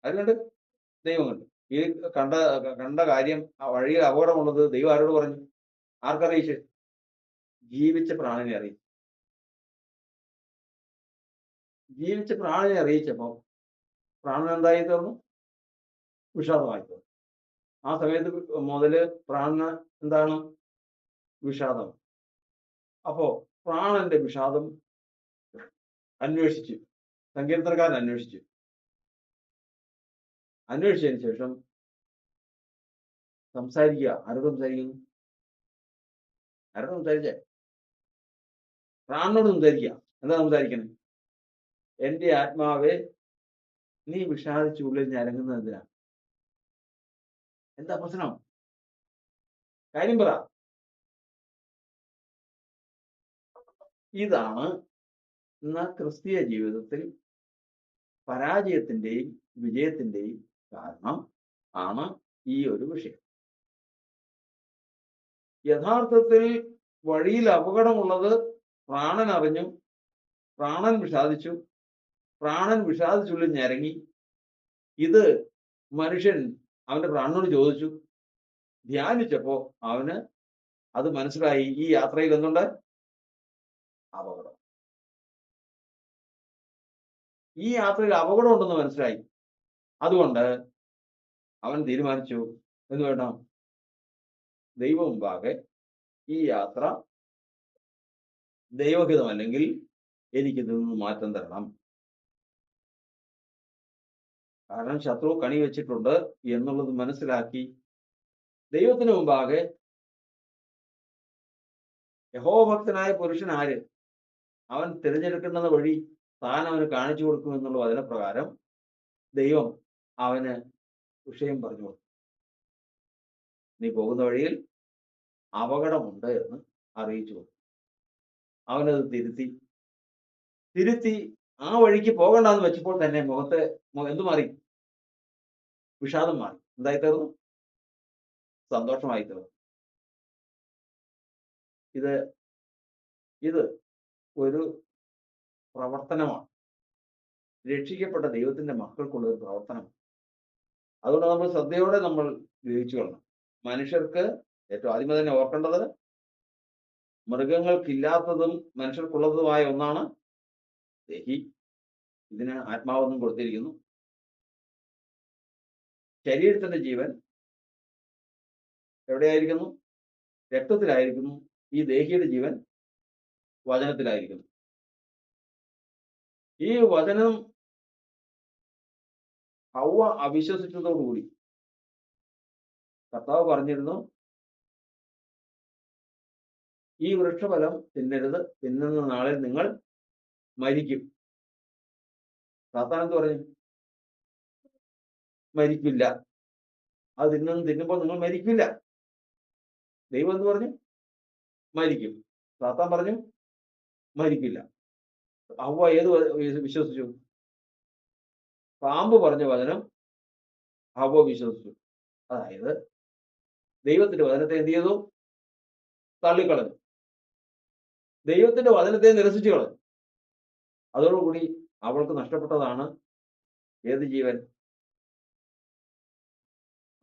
ആര് കണ്ട്? ദൈവം കണ്ടു. ഈ കണ്ട കാര്യം, ആ വഴിയിൽ അപകടമുള്ളത് ദൈവം ആരോട് പറഞ്ഞു? ആർക്കറിയിച്ച്? ജീവിച്ച പ്രാണനെ അറിയിച്ചു. ജീവിച്ച പ്രാണനെ അറിയിച്ചപ്പോ പ്രാണൻ എന്തായി തീർന്നു? വിഷാദമായി തീർന്നു. ആ സമയത്ത് മുതല് പ്രാണന് എന്താണ്? വിഷാദം. അപ്പോ പ്രാണന്റെ വിഷാദം അന്വേഷിച്ചു, സങ്കീർത്തനക്കാരൻ അന്വേഷിച്ചു. അന്വേഷിച്ചതിന് ശേഷം സംസാരിക്കുക. ആരോട് സംസാരിക്കുന്നു? ആരോട് സംസാരിച്ചേ? പ്രാണനോട് സംസാരിക്കുക. എന്താ സംസാരിക്കണേ? എന്റെ ആത്മാവെ നീ വിഷാദിച്ച് ഉള്ളിൽ ഞരങ്ങുന്നത് എന്തിനാ? എന്താ പ്രശ്നം? കാര്യം പറ. ഇതാണ് ക്രിസ്തീയ ജീവിതത്തിൽ പരാജയത്തിന്റെയും വിജയത്തിന്റെയും കാരണം ആണ് ഈ ഒരു വിഷയം. യഥാർത്ഥത്തിൽ വഴിയിൽ അപകടമുള്ളത് പ്രാണൻ അറിഞ്ഞു, പ്രാണൻ വിഷാദിച്ചു, പ്രാണൻ വിഷാദിച്ചുള്ളിൽ ഞരങ്ങി. ഇത് മനുഷ്യൻ അവന്റെ പ്രാണനോട് ചോദിച്ചു. ധ്യാനിച്ചപ്പോ അവന് അത് മനസ്സിലായി. ഈ യാത്രയിൽ എന്തുണ്ട്? അപകടം. ഈ യാത്രയിൽ അപകടം ഉണ്ടെന്ന് മനസ്സിലായി. അതുകൊണ്ട് അവൻ തീരുമാനിച്ചു, എന്ന് വേണം, ദൈവം മുമ്പാകെ ഈ യാത്ര ദൈവഹിതമല്ലെങ്കിൽ എനിക്കിതിൽ നിന്ന് മാറ്റം തരണം. കാരണം ശത്രു കണി വെച്ചിട്ടുണ്ട് എന്നുള്ളത് മനസ്സിലാക്കി ദൈവത്തിന് മുമ്പാകെ യഹോഭക്തനായ പുരുഷൻ ആര്? അവൻ തിരഞ്ഞെടുക്കേണ്ടുന്ന വഴി താൻ അവന് കാണിച്ചു കൊടുക്കും എന്നുള്ള വചനപ്രകാരം ദൈവം അവന് വിഷയം പറഞ്ഞു കൊടുത്തു. നീ പോകുന്ന വഴിയിൽ അപകടമുണ്ട് എന്ന് അറിയിച്ചു കൊടുത്തു. അവനത് തിരുത്തി ആ വഴിക്ക് പോകണ്ടെന്ന് വെച്ചപ്പോൾ തന്നെ മുഖത്തെ എന്തു മാറി? വിഷാദം മാറി. എന്തായി തീർന്നു? സന്തോഷമായി തീർന്നു. ഇത് ഒരു പ്രവർത്തനമാണ്. രക്ഷിക്കപ്പെട്ട ദൈവത്തിന്റെ മക്കൾക്കുള്ള ഒരു പ്രവർത്തനം. അതുകൊണ്ട് നമ്മൾ ശ്രദ്ധയോടെ നമ്മൾ ഗ്രഹിച്ചു കൊള്ളണം. മനുഷ്യർക്ക് ഏറ്റവും ആദ്യമേ തന്നെ ഓർക്കേണ്ടത് മൃഗങ്ങൾക്കില്ലാത്തതും മനുഷ്യർക്കുള്ളതുമായ ഒന്നാണ് ദേഹി. ഇതിന് ആത്മാവൊന്നും കൊടുത്തിരിക്കുന്നു. ശരീരത്തിന്റെ ജീവൻ എവിടെയായിരിക്കുന്നു? രക്തത്തിലായിരിക്കുന്നു. ഈ ദേഹിയുടെ ജീവൻ വചനത്തിലായിരിക്കുന്നു. ഈ വചനം ഹൗവ അവിശ്വസിച്ചതോടുകൂടി കർത്താവ് പറഞ്ഞിരുന്നു, ഈ വൃക്ഷഫലം തിന്നരുത്, തിന്നുന്ന നാളിൽ നിങ്ങൾ മരിക്കും. സാത്താൻ എന്ത് പറഞ്ഞു? മരിക്കില്ല. അത് തിന്നുമ്പോൾ നിങ്ങൾ മരിക്കില്ല. ദൈവം എന്ത് പറഞ്ഞു? മരിക്കും. സാത്താൻ പറഞ്ഞു മരിക്കില്ല. ഹവ്വ ഏത് വിശ്വസിച്ചു? പാമ്പ് പറഞ്ഞ വചനം ഹവ്വ വിശ്വസിച്ചു. അതായത് ദൈവത്തിന്റെ വചനത്തെ എന്ത് ചെയ്തു? തള്ളിക്കളഞ്ഞു. ദൈവത്തിന്റെ വചനത്തെ നിരസിച്ചു കളഞ്ഞു. അതോടുകൂടി അവൾക്ക് നഷ്ടപ്പെട്ടതാണ് ഏത് ജീവൻ?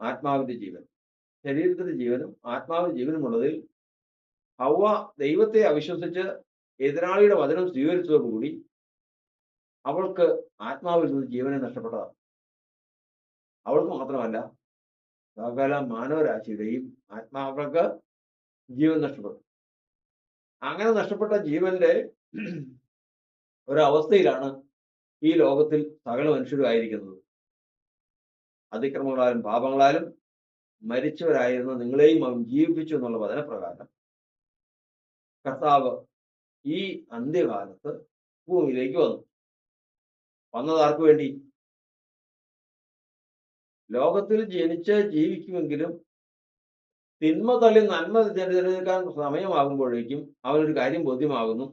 ആത്മാവിന്റെ ജീവൻ. ശരീരത്തിന്റെ ജീവനും ആത്മാവിന്റെ ജീവനും ഉള്ളതിൽ ഹവ്വ ദൈവത്തെ അവിശ്വസിച്ച് എതിരാളിയുടെ വചനം സ്വീകരിച്ചതോടുകൂടി അവൾക്ക് ആത്മാവിൽ നിന്ന് ജീവനെ നഷ്ടപ്പെട്ടതാണ്. അവൾക്ക് മാത്രമല്ല, സകല മാനവരാശിയുടെയും ആത്മാക്കൾക്ക് ജീവൻ നഷ്ടപ്പെട്ടു. അങ്ങനെ നഷ്ടപ്പെട്ട ജീവന്റെ ഒരവസ്ഥയിലാണ് ഈ ലോകത്തിൽ സകല മനുഷ്യരും ആയിരിക്കുന്നത്. അതിക്രമങ്ങളാലും പാപങ്ങളാലും മരിച്ചവരായിരുന്ന നിങ്ങളെയും അവൻ ജീവിപ്പിച്ചു എന്നുള്ള വചനപ്രകാരം കർത്താവ് ഈ അന്ത്യകാലത്ത് ഭൂമിയിലേക്ക് വന്നു. വന്നത് ആർക്കു വേണ്ടി? ലോകത്തിൽ ജനിച്ച് ജീവിക്കുമെങ്കിലും തിന്മ തള്ളി നന്മ തിരഞ്ഞെടുക്കാൻ സമയമാകുമ്പോഴേക്കും അവനൊരു കാര്യം ബോധ്യമാകുന്നു,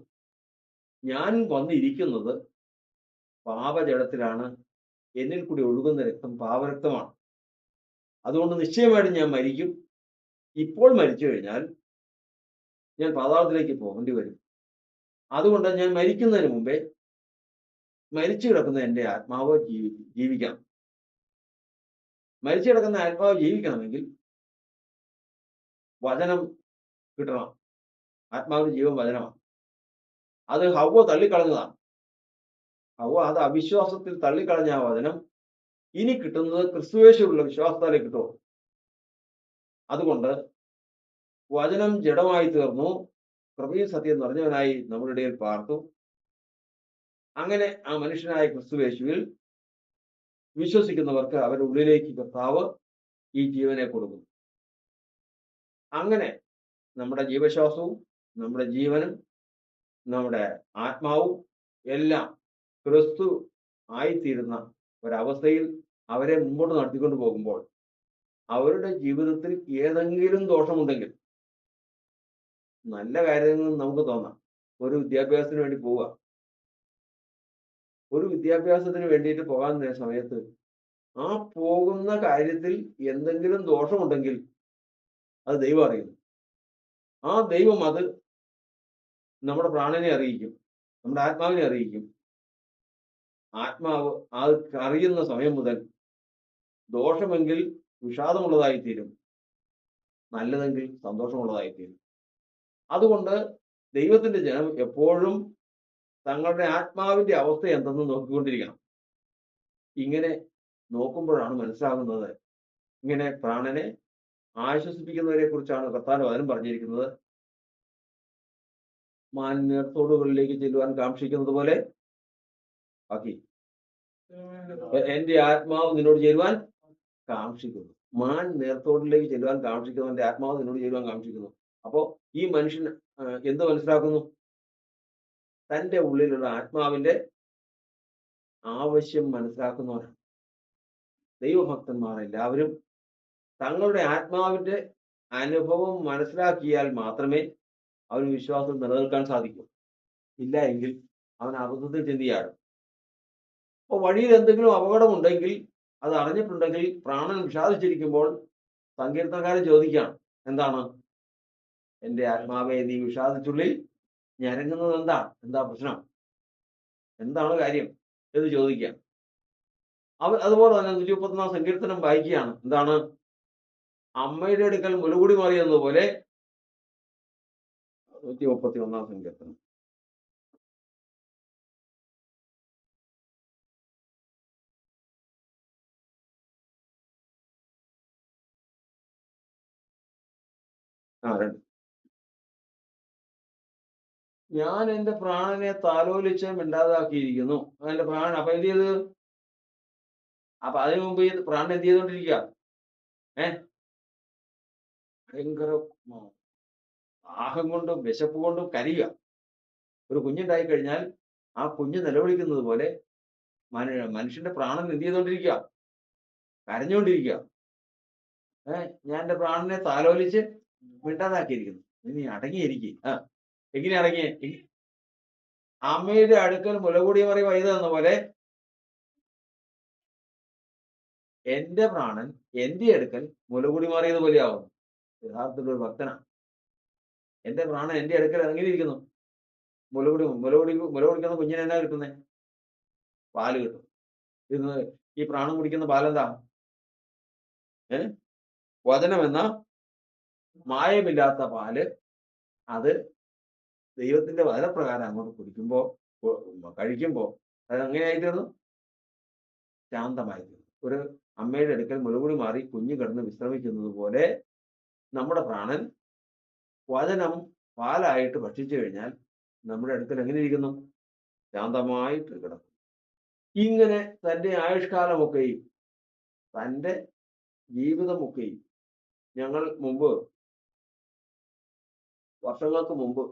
ഞാൻ വന്നിരിക്കുന്നത് പാപജടത്തിലാണ്, എന്നിൽ കൂടി ഒഴുകുന്ന രക്തം പാപരക്തമാണ്. അതുകൊണ്ട് നിശ്ചയമായിട്ടും ഞാൻ മരിക്കും. ഇപ്പോൾ മരിച്ചു കഴിഞ്ഞാൽ ഞാൻ പാതാളത്തിലേക്ക് പോകേണ്ടി വരും. അതുകൊണ്ട് ഞാൻ മരിക്കുന്നതിന് മുമ്പേ മരിച്ചു കിടക്കുന്ന എൻ്റെ ആത്മാവ് ജീവിക്കണം. മരിച്ചു കിടക്കുന്ന ആത്മാവ് ജീവിക്കണമെങ്കിൽ വചനം കിട്ടണം. ആത്മാവിന്റെ ജീവൻ വചനമാണ്. അത് ഹവ്വ തള്ളിക്കളഞ്ഞതാണ്. ഹവ്വ അത് അവിശ്വാസത്തിൽ തള്ളിക്കളഞ്ഞ ആ വചനം ഇനി കിട്ടുന്നത് ക്രിസ്തുയേശുവിലുള്ള വിശ്വാസത്താലേ കിട്ടുമോ. അതുകൊണ്ട് വചനം ജഡമായി തീർന്നു, കൃപയും സത്യം നിറഞ്ഞവനായി നമ്മുടെ ഇടയിൽ പാർത്തു. അങ്ങനെ ആ മനുഷ്യനായ ക്രിസ്തുയേശുവിൽ വിശ്വസിക്കുന്നവർക്ക് അവരുടെ ഉള്ളിലേക്ക് കർത്താവ് ഈ ജീവനെ കൊടുക്കുന്നു. അങ്ങനെ നമ്മുടെ ജീവശ്വാസവും നമ്മുടെ ജീവനും നമ്മുടെ ആത്മാവും എല്ലാം ക്രിസ്തു ആയിത്തീരുന്ന ഒരവസ്ഥയിൽ അവരെ മുമ്പോട്ട് നടത്തിക്കൊണ്ട് പോകുമ്പോൾ അവരുടെ ജീവിതത്തിൽ ഏതെങ്കിലും ദോഷമുണ്ടെങ്കിൽ, നല്ല കാര്യങ്ങൾ നമുക്ക് തോന്നാം. ഒരു വിദ്യാഭ്യാസത്തിന് വേണ്ടി പോവുക, ഒരു വിദ്യാഭ്യാസത്തിന് വേണ്ടിയിട്ട് പോകാൻ സമയത്ത് ആ പോകുന്ന കാര്യത്തിൽ എന്തെങ്കിലും ദോഷമുണ്ടെങ്കിൽ അത് ദൈവം അറിയുന്നു. ആ ദൈവം അത് നമ്മുടെ പ്രാണനെ അറിയിക്കും, നമ്മുടെ ആത്മാവിനെ അറിയിക്കും. ആത്മാവ് അത് അറിയുന്ന സമയം മുതൽ ദോഷമെങ്കിൽ വിഷാദമുള്ളതായിത്തീരും, നല്ലതെങ്കിൽ സന്തോഷമുള്ളതായിത്തീരും. അതുകൊണ്ട് ദൈവത്തിന്റെ ജനം എപ്പോഴും തങ്ങളുടെ ആത്മാവിന്റെ അവസ്ഥ എന്തെന്ന് നോക്കിക്കൊണ്ടിരിക്കണം. ഇങ്ങനെ നോക്കുമ്പോഴാണ് മനസ്സിലാകുന്നത്, ഇങ്ങനെ പ്രാണനെ ആശ്വസിപ്പിക്കുന്നവരെ കുറിച്ചാണ് കർത്താവ് വചനം പറഞ്ഞിരിക്കുന്നത്. മാൻ നീർത്തോടുകളിലേക്ക് ചെല്ലുവാൻ കാക്ഷിക്കുന്നത് പോലെ ആക്കി എന്റെ ആത്മാവ് നിന്നോട് ചേരുവാൻ കാക്ഷിക്കുന്നു. മാൻ നീർത്തോടിലേക്ക് ചെല്ലുവാൻ കാക്ഷിക്കുന്നവന്റെ ആത്മാവ് നിന്നോട് ചേരുവാൻ കാക്ഷിക്കുന്നു. അപ്പോ ഈ മനുഷ്യൻ എന്ത് മനസ്സിലാക്കുന്നു? തൻ്റെ ഉള്ളിലുള്ള ആത്മാവിന്റെ ആവശ്യം മനസ്സിലാക്കുന്നവരാണ്. ദൈവഭക്തന്മാർ എല്ലാവരും തങ്ങളുടെ ആത്മാവിന്റെ അനുഭവം മനസ്സിലാക്കിയാൽ മാത്രമേ അവന് വിശ്വാസം നിലനിൽക്കാൻ സാധിക്കൂ. ഇല്ല എങ്കിൽ അവൻ അബദ്ധത്തിൽ ചിന്തിയാടും. അപ്പോൾ വഴിയിൽ എന്തെങ്കിലും അപകടമുണ്ടെങ്കിൽ, അത് അറിഞ്ഞിട്ടുണ്ടെങ്കിൽ, പ്രാണൻ വിഷാദിച്ചിരിക്കുമ്പോൾ സങ്കീർത്തനക്കാരൻ ചോദിക്കുകയാണ്, എന്താണ്? എൻ്റെ ആത്മാവെ നീ വിഷാദിച്ചുള്ളിൽ ഞരങ്ങുന്നത് എന്താണ്? എന്താ പ്രശ്നം? എന്താണ് കാര്യം എന്ന് ചോദിക്കാം. അതുപോലെ തന്നെ 134 സങ്കീർത്തനം വായിക്കുകയാണ്. എന്താണ്? അമ്മയുടെ അടുക്കൽ മുലകുടി മാറിയെന്നതുപോലെ 131 സങ്കീർത്തനം. ഞാൻ എൻ്റെ പ്രാണനെ താലോലിച്ച് മിണ്ടാതാക്കിയിരിക്കുന്നു. എൻ്റെ പ്രാണൻ അപ്പൊ എന്ത് ചെയ്ത്? അപ്പൊ അതിനു മുമ്പ് ഈ പ്രാണൻ എന്ത് ചെയ്തോണ്ടിരിക്കുക? ഭയങ്കര ദാഹം കൊണ്ടും വിശപ്പ് കൊണ്ടും കരയുക. ഒരു കുഞ്ഞുണ്ടായി കഴിഞ്ഞാൽ ആ കുഞ്ഞ് നിലവിളിക്കുന്നത് പോലെ മനുഷ്യന്റെ പ്രാണൻ എന്ത് ചെയ്തോണ്ടിരിക്കുക? കരഞ്ഞുകൊണ്ടിരിക്കുക. ഞാൻ എന്റെ പ്രാണനെ താലോലിച്ച് മിണ്ടാതാക്കിയിരിക്കുന്നു. ഇനി അടങ്ങിയിരിക്കും. എങ്ങനെ അടങ്ങിയേ? അമ്മയുടെ അടുക്കൽ മുലകൂടി മറി വൈതെന്ന പോലെ എന്റെ പ്രാണൻ എന്റെ അടുക്കൽ മുലകൂടി മാറിയത് പോലെയാവും. യഥാർത്ഥത്തിൽ ഒരു ഭക്തനാണ്. എന്റെ പ്രാണൻ എന്റെ അടുക്കൽ ഇറങ്ങിയിരിക്കുന്നു. മുല കുടിക്കുന്ന കുഞ്ഞിന് എന്നാ കിട്ടുന്നേ? പാല് കിട്ടും. ഇത് ഈ പ്രാണൻ കുടിക്കുന്ന പാലെന്താ? വചനം എന്ന മായമില്ലാത്ത പാല്. അത് ദൈവത്തിന്റെ വചനപ്രകാരം അങ്ങോട്ട് കഴിക്കുമ്പോ അത് എങ്ങനെയായിത്തീർന്നു? ശാന്തമായിത്തീർന്നു. ഒരു അമ്മയുടെ അടുക്കൽ മുലകുടി മാറി കുഞ്ഞ് കിടന്ന് വിശ്രമിക്കുന്നത് പോലെ നമ്മുടെ പ്രാണൻ വചനം പാലായിട്ട് ഭക്ഷിച്ചു കഴിഞ്ഞാൽ നമ്മുടെ അടുക്കൽ എങ്ങനെ ഇരിക്കുന്നു? ശാന്തമായിട്ട് കിടക്കും. ഇങ്ങനെ തന്റെ ആയുഷ്കാലമൊക്കെയും തന്റെ ജീവിതമൊക്കെയും ഞങ്ങൾ വർഷങ്ങൾക്ക് മുമ്പ്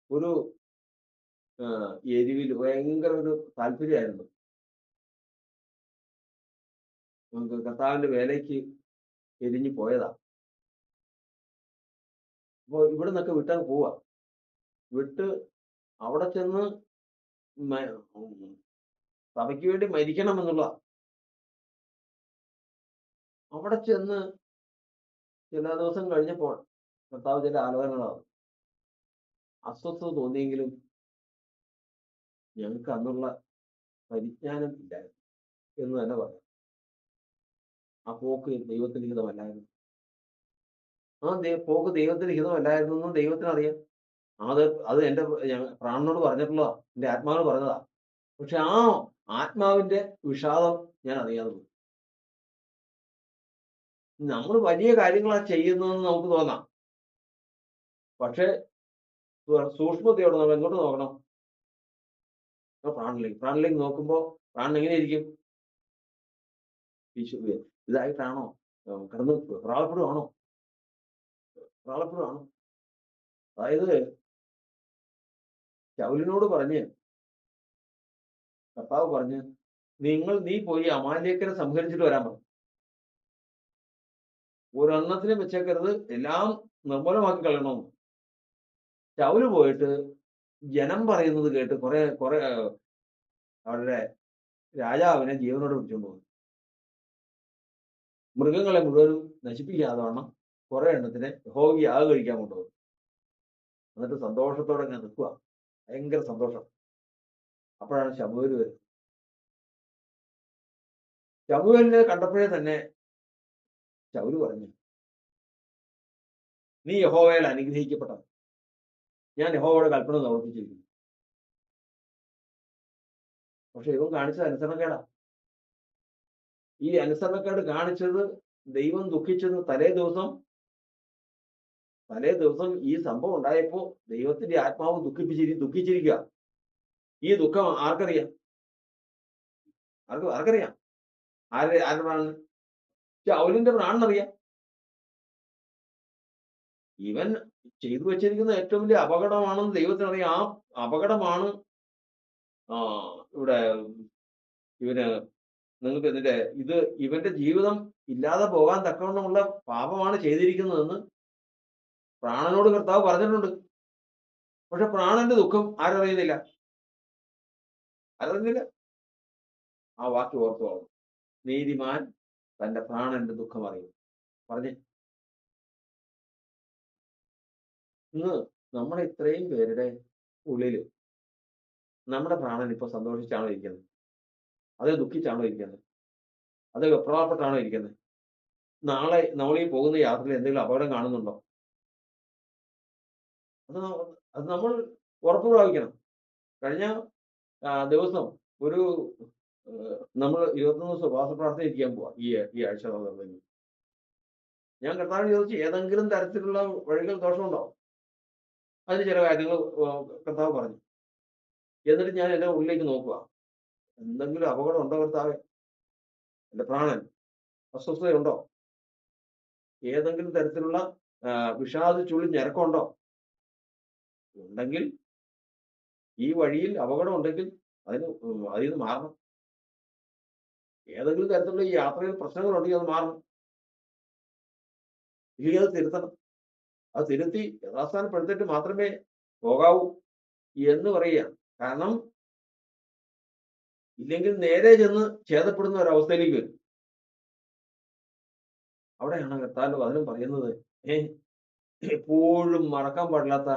ഒരു എരിവിൽ ഭയങ്കര ഒരു താല്പര്യമായിരുന്നു. നമുക്ക് കർത്താവിന്റെ വേലയ്ക്ക് എരിഞ്ഞു പോയതാ. അപ്പൊ ഇവിടെ നിന്നൊക്കെ വിട്ടാൽ പോവാ. വിട്ട് അവിടെ ചെന്ന് സഭയ്ക്ക് വേണ്ടി മരിക്കണം എന്നുള്ള. അവിടെ ചെന്ന് ചില ദിവസം കഴിഞ്ഞപ്പോൾ കർത്താവ് ചില ആലോചനകളാണ്. അസ്വസ്ഥത തോന്നിയെങ്കിലും ഞങ്ങൾക്ക് അന്നുള്ള പരിജ്ഞാനം ഇല്ലായിരുന്നു എന്ന് തന്നെ പറയാം. ആ പോക്ക് ദൈവത്തിന് ഹിതമല്ലായിരുന്നു. പോക്ക് ദൈവത്തിന് ഹിതമല്ലായിരുന്നു എന്നും ദൈവത്തിന് അറിയാം. അത് എന്റെ പ്രാണനോട് പറഞ്ഞിട്ടുള്ളതാ, എന്റെ ആത്മാവിനോട് പറഞ്ഞതാ. പക്ഷെ ആ ആത്മാവിന്റെ വിഷാദം ഞാൻ അറിയാതെ പോയി. നമ്മൾ വലിയ കാര്യങ്ങളാ ചെയ്യുന്നതെന്ന് നമുക്ക് തോന്നാം. പക്ഷെ സൂക്ഷ്മതയോടെ നമ്മൾ എങ്ങോട്ട് നോക്കണം? പ്രാണനിലേക്ക് നോക്കുമ്പോ പ്രാണൻ എങ്ങനെയിരിക്കും? ഇതായിട്ടാണോ? കിടന്ന് പ്രാളപ്പെടുവാണോ? അതായത് ശൗലിനോട് കർത്താവ് പറഞ്ഞ് നീ പോയി അമാലേക്കരെ സംഹരിച്ചിട്ട് വരാൻ പറഞ്ഞു. ഒരെണ്ണത്തിനും വെച്ചേക്കരുത്, എല്ലാം നിർമ്മൂലമാക്കി കളയണമെന്ന്. ശൗല് പോയിട്ട് ജനം പറയുന്നത് കേട്ട് കുറെ അവരുടെ രാജാവിനെ ജീവനോട് പിടിച്ചുകൊണ്ട് പോകുന്നു. മൃഗങ്ങളെ മുഴുവനും നശിപ്പിക്കാതെ വണ്ണം കുറെ എണ്ണത്തിനെ യഹോവയ്ക്ക് യാഗം കഴിക്കാൻ കൊണ്ടുപോകും. എന്നിട്ട് സന്തോഷത്തോടെ ഞാൻ നിൽക്കുക, ഭയങ്കര സന്തോഷം. അപ്പോഴാണ് ശമൂവേൽ വരുന്നത്. ശമൂവേലിനെ കണ്ടപ്പോഴേ തന്നെ ശൗല് പറഞ്ഞു, നീ യഹോവയാൽ അനുഗ്രഹിക്കപ്പെട്ടത്, ഞാൻ യഹോവയുടെ കൽപ്പന നിവർത്തിച്ചിരിക്കുന്നു. പക്ഷെ ഇവൻ കാണിച്ചത് അനുസരണക്കേടാ. ഈ അനുസരണക്കേട് കാണിച്ചത് ദൈവം ദുഃഖിച്ചത് തലേ ദിവസം ഈ സംഭവം ഉണ്ടായപ്പോ ദൈവത്തിന്റെ ആത്മാവ് ദുഃഖിച്ചിരിക്കുക. ഈ ദുഃഖം ആർക്കറിയാം? ആരുടെ പ്രാണൻ? ശൗലിന്റെ പ്രാണനറിയാം. ഇവൻ ചെയ്തു വെച്ചിരിക്കുന്ന ഏറ്റവും വലിയ അപകടമാണെന്ന് ദൈവത്തിനറിയാം. ആ അപകടമാണ് ഇവിടെ നിങ്ങൾക്ക് ഇവന്റെ ജീവിതം ഇല്ലാതെ പോകാൻ തക്കവണ്ണമുള്ള പാപമാണ് ചെയ്തിരിക്കുന്നതെന്ന് പ്രാണനോട് കർത്താവ് പറഞ്ഞിട്ടുണ്ട്. പക്ഷെ പ്രാണന്റെ ദുഃഖം ആരറിയുന്നില്ല. ആ വാക്ക് ഓർത്തോളൂ, നീതിമാൻ തന്റെ പ്രാണന്റെ ദുഃഖം അറിയും. പറഞ്ഞേ, ഇന്ന് നമ്മുടെ ഇത്രയും പേരുടെ ഉള്ളില് നമ്മുടെ പ്രാണൻ ഇപ്പൊ സന്തോഷിച്ചാണോ ഇരിക്കുന്നത്? അത് ദുഃഖിച്ചാണോ ഇരിക്കുന്നത്? അത് വെപ്രാളപ്പെട്ടാണോ ഇരിക്കുന്നത്? നാളെ നമ്മൾ ഈ പോകുന്ന യാത്രയിൽ എന്തെങ്കിലും അപകടം കാണുന്നുണ്ടോ? അത് നമ്മൾ ഉറപ്പ് പ്രാപിക്കണം. കഴിഞ്ഞ ദിവസം നമ്മൾ 21 ദിവസം ഉപവാസപ്രാർത്ഥന ഇരിക്കാൻ പോവാ. ഈ ആഴ്ച ഞാൻ കർത്താവിനോട് ചോദിച്ചു, ഏതെങ്കിലും തരത്തിലുള്ള വഴികൾ ദോഷമുണ്ടോ? അതിന് ചില കാര്യങ്ങൾ കർത്താവ് പറഞ്ഞു. എന്നിട്ട് ഞാൻ എന്റെ ഉള്ളിലേക്ക് നോക്കുക, എന്തെങ്കിലും അപകടം ഉണ്ടോ കർത്താവേ? എന്റെ പ്രാണൻ അസ്വസ്ഥതയുണ്ടോ? ഏതെങ്കിലും തരത്തിലുള്ള വിഷാദിച്ചുള്ളിൽ ഞരക്കമുണ്ടോ? ഉണ്ടെങ്കിൽ ഈ വഴിയിൽ അപകടം ഉണ്ടെങ്കിൽ അതിന് മാറണം. ഏതെങ്കിലും തരത്തിലുള്ള ഈ യാത്രയിൽ പ്രശ്നങ്ങളുണ്ടെങ്കിൽ അത് മാറണം, ഇല്ലെങ്കിൽ അത് തിരുത്തണം. അത് തിരുത്തി യഥാസ്ഥാനപ്പെടുത്തിയിട്ട് മാത്രമേ പോകാവൂ എന്ന് പറയുകയാണ്. കാരണം ഇല്ലെങ്കിൽ നേരെ ചെന്ന് ഛേദപ്പെടുന്ന ഒരവസ്ഥയിലേക്ക് വരും. അവിടെയാണ് കർത്താവിന്റെ വചനം പറയുന്നത്. എപ്പോഴും മറക്കാൻ പാടില്ലാത്ത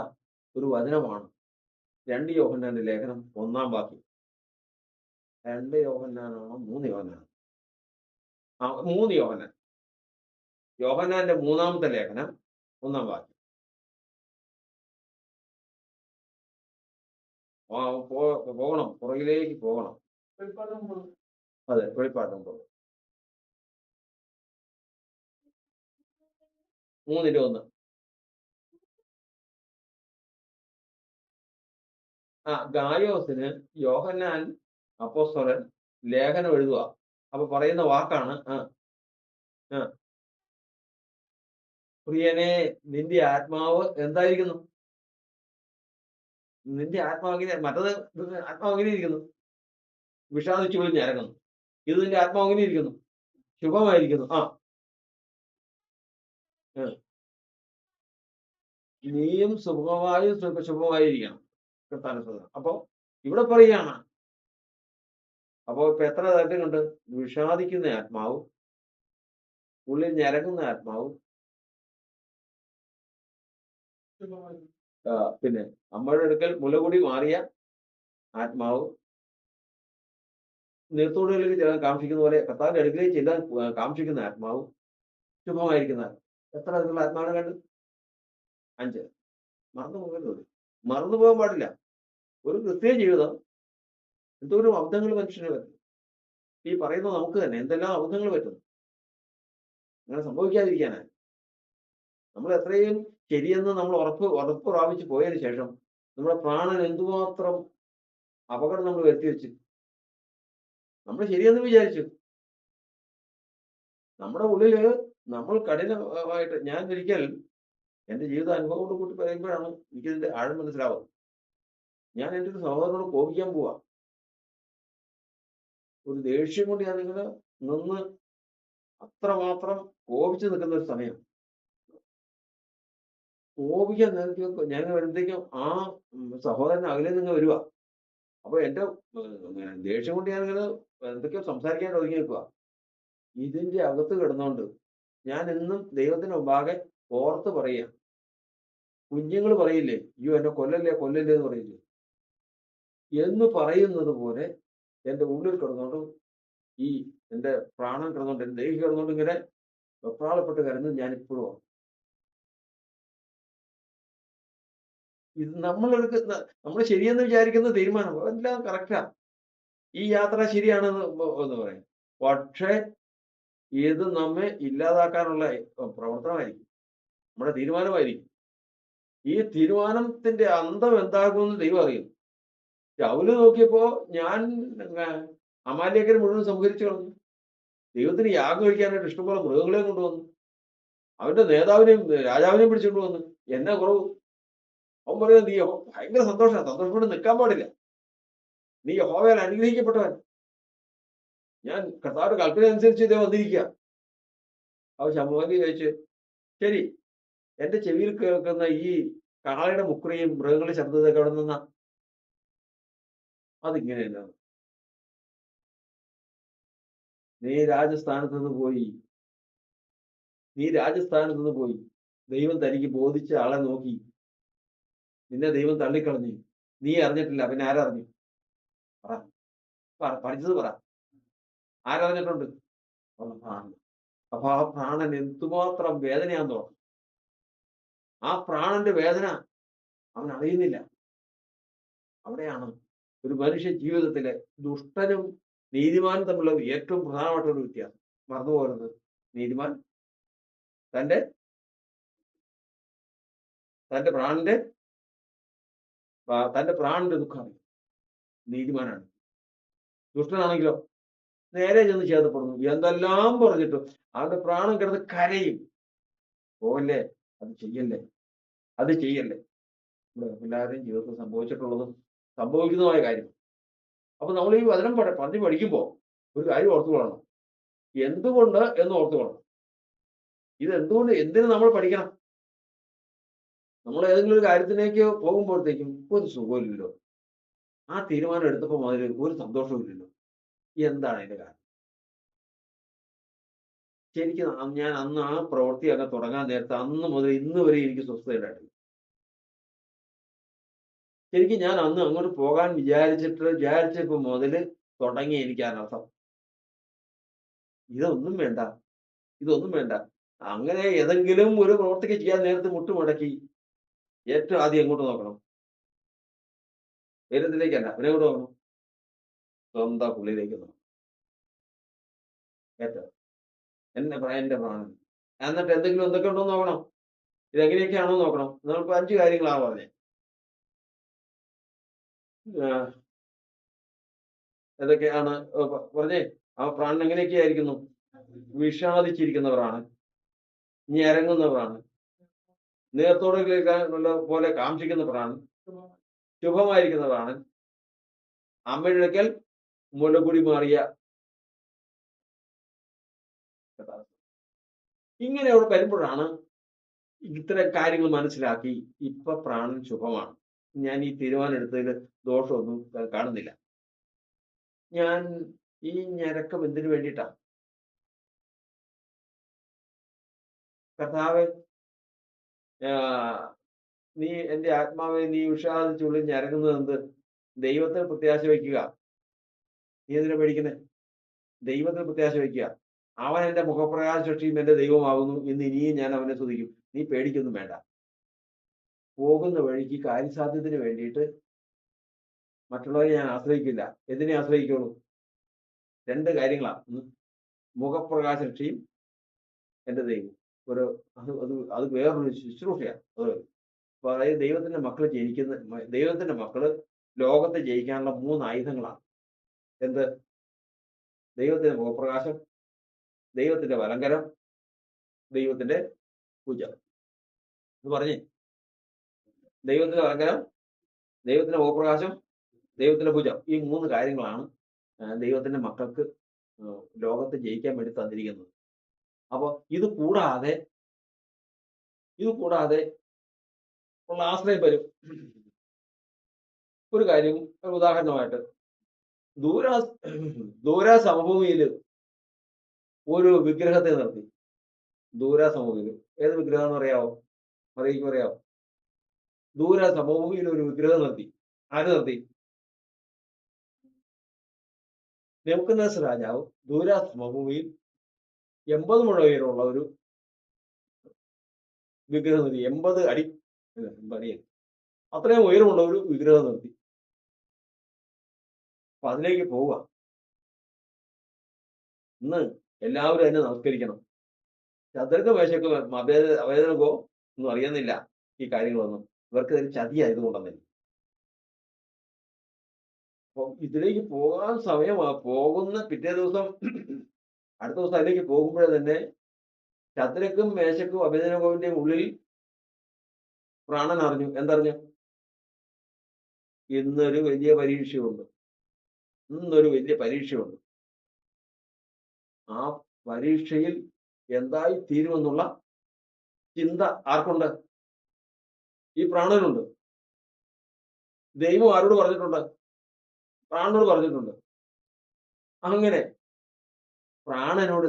ഒരു വചനമാണ് 2 യോഹന്നാന്റെ ലേഖനം 1-ാം വാക്യം. 2 യോഹന്നാനാണോ 3 യോഹന്നാനോ? 3 യോഹന്നാൻ. യോഹന്നാന്റെ 3-ാമത്തെ ലേഖനം 1-ാം വാക്യം. പോകണം, പുറകിലേക്ക് പോകണം. അതെ, വെളിപ്പാട് 9. 3:1. ഗായോസിന് യോഹന്നാൻ അപ്പോസ്തലൻ ലേഖനം എഴുതുക. അപ്പൊ പറയുന്ന വാക്കാണ് പ്രിയനെ, നിന്റെ ആത്മാവ് എന്തായിരിക്കുന്നു? നിന്റെ ആത്മാവിനെ, മറ്റത് ആത്മാവിനെ ഇരിക്കുന്നു, വിഷാദിച്ചു വിളിഞ്ഞ് ഇറങ്ങുന്നു. ഇത് നിന്റെ ആത്മാവിനെ ഇരിക്കുന്നു, ശുഭമായിരിക്കുന്നു. നീയും ശുഭമായിരിക്കണം. അപ്പൊ ഇവിടെ പറയുകയാണ്. അപ്പൊ ഇപ്പൊ എത്ര തരത്തിലുണ്ട്? വിഷാദിക്കുന്ന ആത്മാവ്, ഉള്ളിൽ ഞരങ്ങുന്ന ആത്മാവ്, പിന്നെ അമ്മയുടെ അടുക്കൽ മുലകുടി മാറിയ ആത്മാവ്, നീർത്തോടുകളിലേക്ക് ചെല്ലാൻ കാക്ഷിക്കുന്ന പോലെ കർത്താവിന്റെ അടുക്കലേക്ക് ചെല്ലാൻ കാക്ഷിക്കുന്ന ആത്മാവ്, ശുഭമായിരിക്കുന്ന എത്ര തരത്തിലുള്ള ആത്മാവിനെ കണ്ട്? 5. മറന്നു പോകാൻ പാടില്ല. ഒരു ക്രിസ്തീയ ജീവിതം എന്തോരം അബദ്ധങ്ങൾ മനുഷ്യന് പറ്റും. ഈ പറയുന്നത് നമുക്ക് തന്നെ എന്തെല്ലാം അബദ്ധങ്ങൾ പറ്റുന്നു. അങ്ങനെ സംഭവിക്കാതിരിക്കാനായി നമ്മൾ എത്രയും ശരിയെന്ന് നമ്മൾ ഉറപ്പ് പ്രാപിച്ച് പോയതിനു ശേഷം നമ്മുടെ പ്രാണൻ എന്തുമാത്രം അപകടം നമ്മൾ വരുത്തി വെച്ചു. നമ്മൾ ശരിയെന്ന് വിചാരിച്ചു. നമ്മുടെ ഉള്ളില് നമ്മൾ കഠിനമായിട്ട്, ഞാൻ ഒരിക്കൽ എൻ്റെ ജീവിത അനുഭവത്തോട് കൂട്ടി പറയുമ്പോഴാണ് എനിക്കിതിന്റെ ആഴം മനസ്സിലാവുന്നത്. ഞാൻ എൻ്റെ ഒരു സഹോദരനോട് കോപിക്കാൻ പോവാ. ഒരു ദേഷ്യം കൊണ്ട് ഞാൻ ഇങ്ങനെ നിന്ന് അത്രമാത്രം കോപിച്ചു നിൽക്കുന്ന ഒരു സമയം. കോപിക്കാൻ ഞാൻ വരുമ്പോഴത്തേക്കും ആ സഹോദരൻ അകലെ നിന്ന് വരിക. അപ്പൊ എന്റെ ദേഷ്യം കൊണ്ട് ഞാനിങ്ങനെ എന്തൊക്കെയോ സംസാരിക്കാൻ തുടങ്ങി നിൽക്കുക. ഇതിന്റെ അകത്ത് കിടന്നുകൊണ്ട് ഞാൻ എന്നും ദൈവത്തിന് മുമ്പാകെ ഓർത്ത് പറയുക. കുഞ്ഞുങ്ങൾ പറയില്ലേ, അയ്യോ എന്നെ കൊല്ലല്ലേ കൊല്ലല്ലേ എന്ന് പറയില്ലേ, എന്ന് പറയുന്നത് പോലെ എൻ്റെ ഉള്ളിൽ കിടന്നുകൊണ്ട്, ഈ എൻ്റെ പ്രാണൻ കിടന്നുകൊണ്ട്, എൻ്റെ ദേഹി കിടന്നുകൊണ്ട് ഇങ്ങനെ വെപ്രാളപ്പെട്ട് കരുതുന്നത് ഞാൻ ഇപ്പോഴും ഓർക്കും. ഇത് നമ്മൾ ശരിയെന്ന് വിചാരിക്കുന്ന തീരുമാനം എല്ലാം കറക്റ്റാ, ഈ യാത്ര ശരിയാണെന്ന് എന്ന് പറയും. പക്ഷേ ഇത് നമ്മെ ഇല്ലാതാക്കാനുള്ള പ്രവർത്തനമായിരിക്കും, നമ്മുടെ തീരുമാനമായിരിക്കും. ഈ തീരുമാനത്തിന്റെ അന്തം എന്താകുമെന്ന് ദൈവം അറിയും. ശൗല് നോക്കിയപ്പോ ഞാൻ അമാലേക്കരെ മുഴുവൻ സംഹരിച്ചു കളഞ്ഞു. ദൈവത്തിന് യാഗം കഴിക്കാനായിട്ട് ഇഷ്ടംപോലെ മൃഗങ്ങളെ കൊണ്ടുവന്നു, അവന്റെ നേതാവിനെയും രാജാവിനെയും പിടിച്ചുകൊണ്ട് വന്നു. എന്നാ കുറവ്? അവൻ പറയുന്നത്, നീ ഭയങ്കര സന്തോഷപ്പെട്ട് നിൽക്കാൻ പാടില്ല, നീ യഹോവയാൽ അനുഗ്രഹിക്കപ്പെട്ടവൻ, ഞാൻ കർത്താവിന്റെ കൽപ്പന അനുസരിച്ച് ഇതേ വന്നിരിക്കുക. അവൻ ശമൂവേലി ചോദിച്ചു, ശരി, എന്റെ ചെവിയിൽ കേൾക്കുന്ന ഈ കാളയുടെ മുക്രിയും മൃഗങ്ങളുടെ ശബ്ദത്തൊക്കെ അവിടെ നിന്നാ? അതിങ്ങനെയല്ല, നീ രാജസ്ഥാനത്ത് നിന്ന് പോയി ദൈവം തനിക്ക് ബോധിച്ച ആളെ നോക്കി നിന്നെ ദൈവം തള്ളിക്കളഞ്ഞു, നീ അറിഞ്ഞിട്ടില്ല, പിന്നെ ആരറിഞ്ഞു? പഠിച്ചത് പറ, ആരറിഞ്ഞിട്ടുണ്ട്? അപ്പൊ ആ പ്രാണൻ എന്തുമാത്രം വേദനയാന്ന് തോന്നും. ആ പ്രാണന്റെ വേദന അവൻ അറിയുന്നില്ല. അവിടെയാണ് ഒരു മനുഷ്യ ജീവിതത്തിലെ ദുഷ്ടനും നീതിമാനും തമ്മിലുള്ള ഏറ്റവും പ്രധാനമായിട്ടൊരു വ്യത്യാസം. മറന്നുപോകരുത്, നീതിമാൻ തന്റെ പ്രാണന്റെ ദുഃഖം അറിയും. നീതിമാനാണ്. ദുഷ്ടനാണെങ്കിലോ നേരെ ചെന്ന് ഛേദപ്പെടുന്നു. എന്തെല്ലാം പറഞ്ഞിട്ടും അവന്റെ പ്രാണൻ കിടന്ന് കരയും, പോകല്ലേ, അത് ചെയ്യല്ലേ. എല്ലാവരുടെയും ജീവിതത്തിൽ സംഭവിച്ചിട്ടുള്ളതും സംഭവിക്കുന്നതുമായ കാര്യം. അപ്പൊ നമ്മൾ ഈ വചനം പറഞ്ഞു പഠിക്കുമ്പോൾ ഒരു കാര്യം ഓർത്തുകൊള്ളണം. എന്തുകൊണ്ട് എന്ന് ഓർത്തുകൊള്ളണം. ഇത് എന്തുകൊണ്ട് എന്തിന് നമ്മൾ പഠിക്കണം? നമ്മൾ ഏതെങ്കിലും ഒരു കാര്യത്തിലേക്ക് പോകുമ്പോഴത്തേക്കും ഒരു സുഖമില്ലല്ലോ. ആ തീരുമാനം എടുത്തപ്പോൾ മുതൽ ഒരു സന്തോഷവും ഇല്ലല്ലോ. എന്താണ് അതിന്റെ കാരണം? ശരിക്കും ഞാൻ അന്ന് ആ പ്രവൃത്തി അങ്ങ് തുടങ്ങാൻ നേരത്ത് അന്ന് മുതൽ ഇന്ന് വരെ എനിക്ക് സ്വസ്ഥതയുണ്ടായിട്ടില്ല. ശരിക്കും ഞാൻ അന്ന് അങ്ങോട്ട് പോകാൻ വിചാരിച്ചപ്പോ മുതല് തുടങ്ങി എനിക്ക് അനർത്ഥം. ഇതൊന്നും വേണ്ട, ഇതൊന്നും വേണ്ട. അങ്ങനെ ഏതെങ്കിലും ഒരു പ്രവൃത്തിക്ക് ചെയ്യാൻ നേരത്ത് മുട്ടുമടക്കി ഏറ്റവും ആദ്യം എങ്ങോട്ട് നോക്കണം? ഉയരത്തിലേക്കല്ല. പിന്നെ എങ്ങോട്ട് നോക്കണം? സ്വന്തം ഉള്ളിലേക്ക് നോക്കണം. ഏറ്റവും എന്റെ പ്രാണൻ. എന്നിട്ട് എന്തൊക്കെ ഉണ്ടോ എന്ന് നോക്കണം. ഇതെങ്ങനെയൊക്കെയാണോ നോക്കണം. നമ്മളിപ്പോ 5 കാര്യങ്ങളാണ് പറഞ്ഞത്. ഏതൊക്കെയാണ് പറഞ്ഞേ? ആ പ്രാണൻ എങ്ങനെയൊക്കെയായിരിക്കുന്നു? വിഷാദിച്ചിരിക്കുന്ന പ്രാണൻ, ഞരങ്ങുന്ന പ്രാണൻ, നേരത്തോടെ പോലെ കാംക്ഷിക്കുന്ന പ്രാണൻ, ശുഭമായിരിക്കുന്ന പ്രാണൻ, അമ്മയുടെ അടുക്കൽ മുലകുടി മാറിയ ഇങ്ങനെ അവിടെ വരുമ്പോഴാണ് ഇത്തരം കാര്യങ്ങൾ മനസ്സിലാക്കി ഇപ്പൊ പ്രാണൻ ശുഭമാണ്. ഞാൻ ഈ തീരുമാനം എടുത്തതിൽ ദോഷമൊന്നും കാണുന്നില്ല. ഞാൻ ഈ ഞരക്കം എന്തിനു വേണ്ടിയിട്ടാ? കർത്താവേ, നീ എന്റെ ആത്മാവെ നീ വിഷാദിച്ചുള്ളിൽ ഞരങ്ങുന്നത് എന്ത്? ദൈവത്തിൽ പ്രത്യാശ വയ്ക്കുക. നീ എന്തിനാ പേടിക്കുന്നേ? ദൈവത്തിൽ പ്രത്യാശ വയ്ക്കുക. അവൻ എന്റെ മുഖപ്രകാശ രക്ഷയും എന്റെ ദൈവമാകുന്നു എന്ന് ഇനിയും ഞാൻ അവനെ സ്തുതിക്കും. നീ പേടിക്കൊന്നും വേണ്ട. പോകുന്ന വഴിക്ക് കാര്യസാധ്യത്തിന് വേണ്ടിയിട്ട് മറ്റുള്ളവരെ ഞാൻ ആശ്രയിക്കില്ല. എന്തിനെ ആശ്രയിക്കുള്ളൂ? 2 കാര്യങ്ങളാണ്. മുഖപ്രകാശ രക്ഷയും എന്റെ ദൈവം. ഒരു അത് വേറൊരു ശുശ്രൂഷയാണ്. അതായത് ദൈവത്തിന്റെ മക്കള് ലോകത്തെ ജയിക്കാനുള്ള 3 ആയുധങ്ങളാണ്. എന്ത്? ദൈവത്തിന്റെ മുഖപ്രകാശം, ദൈവത്തിന്റെ വലങ്കരം, ദൈവത്തിന്റെ ഭുജം. എന്ന് പറഞ്ഞേ, ദൈവത്തിന്റെ വലങ്കരം, ദൈവത്തിന്റെ മുഖപ്രകാശം, ദൈവത്തിന്റെ ഭുജം. ഈ 3 കാര്യങ്ങളാണ് ദൈവത്തിന്റെ മക്കൾക്ക് ലോകത്തെ ജയിക്കാൻ വേണ്ടി തന്നിരിക്കുന്നത്. അപ്പൊ ഇത് കൂടാതെ ഉള്ള ആശ്രയം വരും. ഒരു കാര്യം ഉദാഹരണമായിട്ട് ദൂര സമഭൂമിയിൽ ഒരു വിഗ്രഹത്തെ നിർത്തി. ദൂര സമഭൂമിയിൽ ഏത് വിഗ്രഹം എന്ന് അറിയാവോ? അറിയാവോ? ദൂര സമഭൂമിയിൽ ഒരു വിഗ്രഹം നിർത്തി. ആര് നിർത്തി? നെബൂഖദ്നേസർ രാജാവ് ദൂര സമഭൂമിയിൽ 80 മുഴ ഉയരമുള്ള ഒരു വിഗ്രഹം നിർത്തി. 80 അടി അത്രയും ഉയരമുള്ള ഒരു വിഗ്രഹം നിർത്തി. അപ്പൊ അതിലേക്ക് പോവുക. ഇന്ന് എല്ലാവരും അതിനെ നമസ്കരിക്കണം. ശദ്രക മേശക്ക് അവേദനകോ ഒന്നും അറിയുന്നില്ല ഈ കാര്യങ്ങളൊന്നും. ഇവർക്ക് ഇതിന് ചതിയായതുകൊണ്ടെന്നെ. അപ്പൊ ഇതിലേക്ക് പോകാൻ പോകുന്ന പിറ്റേ ദിവസം അടുത്ത ദിവസം അതിലേക്ക് പോകുമ്പോഴേ തന്നെ ശദ്രക്കും മേശക്കും അഭേദനകോവിന്റെയും ഉള്ളിൽ പ്രാണൻ അറിഞ്ഞു. എന്തറിഞ്ഞു? ഇന്നൊരു വലിയ പരീക്ഷയുണ്ട്. ആ പരീക്ഷയിൽ എന്തായി തീരുമെന്നുള്ള ചിന്ത ആർക്കുണ്ട്? ഈ പ്രാണനുണ്ട്. ദൈവം ആരോട് പറഞ്ഞിട്ടുണ്ട്? പ്രാണനോട് പറഞ്ഞിട്ടുണ്ട്. അങ്ങനെ പ്രാണനോട്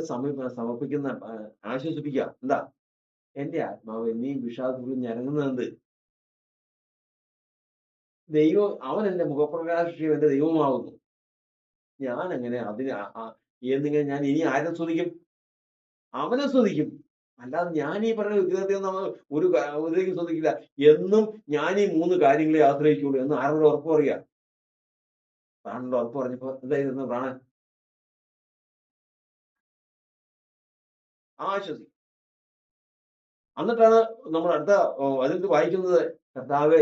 സമർപ്പിക്കുന്ന ആശ്വസിപ്പിക്കുക. എന്താ? എന്റെ ആത്മാവ് നീ വിഷാദത്തിൽ ഞരങ്ങുന്നത് ദൈവം അവൻ എന്റെ മുഖപ്രകാശം എന്റെ ദൈവമാകുന്നു. ഞാൻ എങ്ങനെ എന്നിങ്ങനെ ഞാൻ ഇനി ആരെ സ്തുതിക്കും? അവനെ സ്തുതിക്കും. അല്ലാതെ ഞാൻ ഈ പറഞ്ഞ വിഗ്രഹത്തെ ഒരു ഇതിലേക്ക് സ്തുതിക്കില്ല. എന്നും ഞാൻ ഈ 3 കാര്യങ്ങളെ ആശ്രയിക്കുള്ളൂ എന്ന് ആരോട് ഉറപ്പ് പറയുക? പ്രാണനോട് ഉറപ്പ് പറഞ്ഞപ്പോ എന്തായിരുന്നു? പ്രാണൻ ആശ്വസിക്കും. എന്നിട്ടാണ് നമ്മൾ അടുത്ത അതിൽ വായിക്കുന്നത്, കർത്താവേ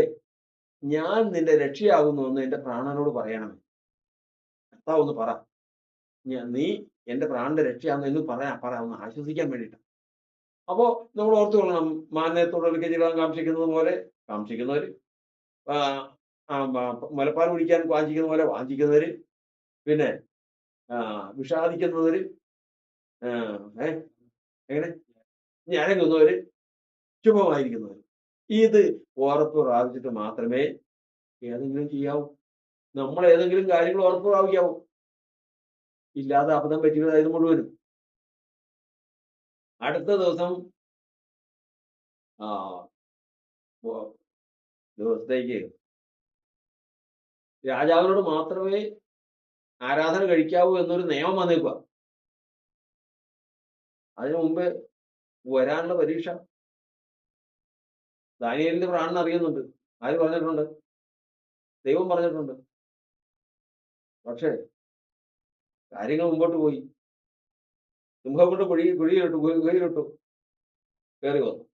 ഞാൻ നിന്റെ രക്ഷയാകുന്നു എന്ന് എന്റെ പ്രാണനോട് പറയണമേ. കർത്താവ് ഒന്ന് പറ, നീ എന്റെ പ്രാണന്റെ രക്ഷയാകുന്നു എന്ന് പറ ഒന്ന് ആശ്വസിക്കാൻ വേണ്ടിയിട്ട്. അപ്പോ നമ്മൾ ഓർത്തുകൊള്ളണം, മാന്യത്തോടൊക്കെ ചെയ്യാൻ കാക്ഷിക്കുന്നവര്, മുലപ്പാൽ കുടിക്കാൻ വാഞ്ചിക്കുന്ന പോലെ വാഞ്ചിക്കുന്നവര്, പിന്നെ വിഷാദിക്കുന്നവര്, എങ്ങനെ ഞരങ്ങുന്നവര്, ശുഭമായിരിക്കുന്നവര്. ഇത് ഉറപ്പ് പ്രാപിച്ചിട്ട് മാത്രമേ ഏതെങ്കിലും ചെയ്യാവൂ. നമ്മൾ ഏതെങ്കിലും കാര്യങ്ങൾ ഉറപ്പ് പ്രാപിക്കാവൂ. ഇല്ലാതെ അബദ്ധം പറ്റിയതായത് മുഴുവനും. അടുത്ത ദിവസം ദിവസത്തേക്ക് രാജാവിനോട് മാത്രമേ ആരാധന കഴിക്കാവൂ എന്നൊരു നിയമം വന്നേക്കുക. അതിനു മുമ്പേ വരാനുള്ള പരീക്ഷ ദാനിയേലിന്റെ പ്രാണൻ അറിയുന്നുണ്ട്. ആര് പറഞ്ഞിട്ടുണ്ട്? ദൈവം പറഞ്ഞിട്ടുണ്ട്. പക്ഷേ കാര്യങ്ങൾ മുമ്പോട്ട് പോയി. സിംഹം കൊണ്ട് കുഴിയിലിട്ടു കയറി വന്നു.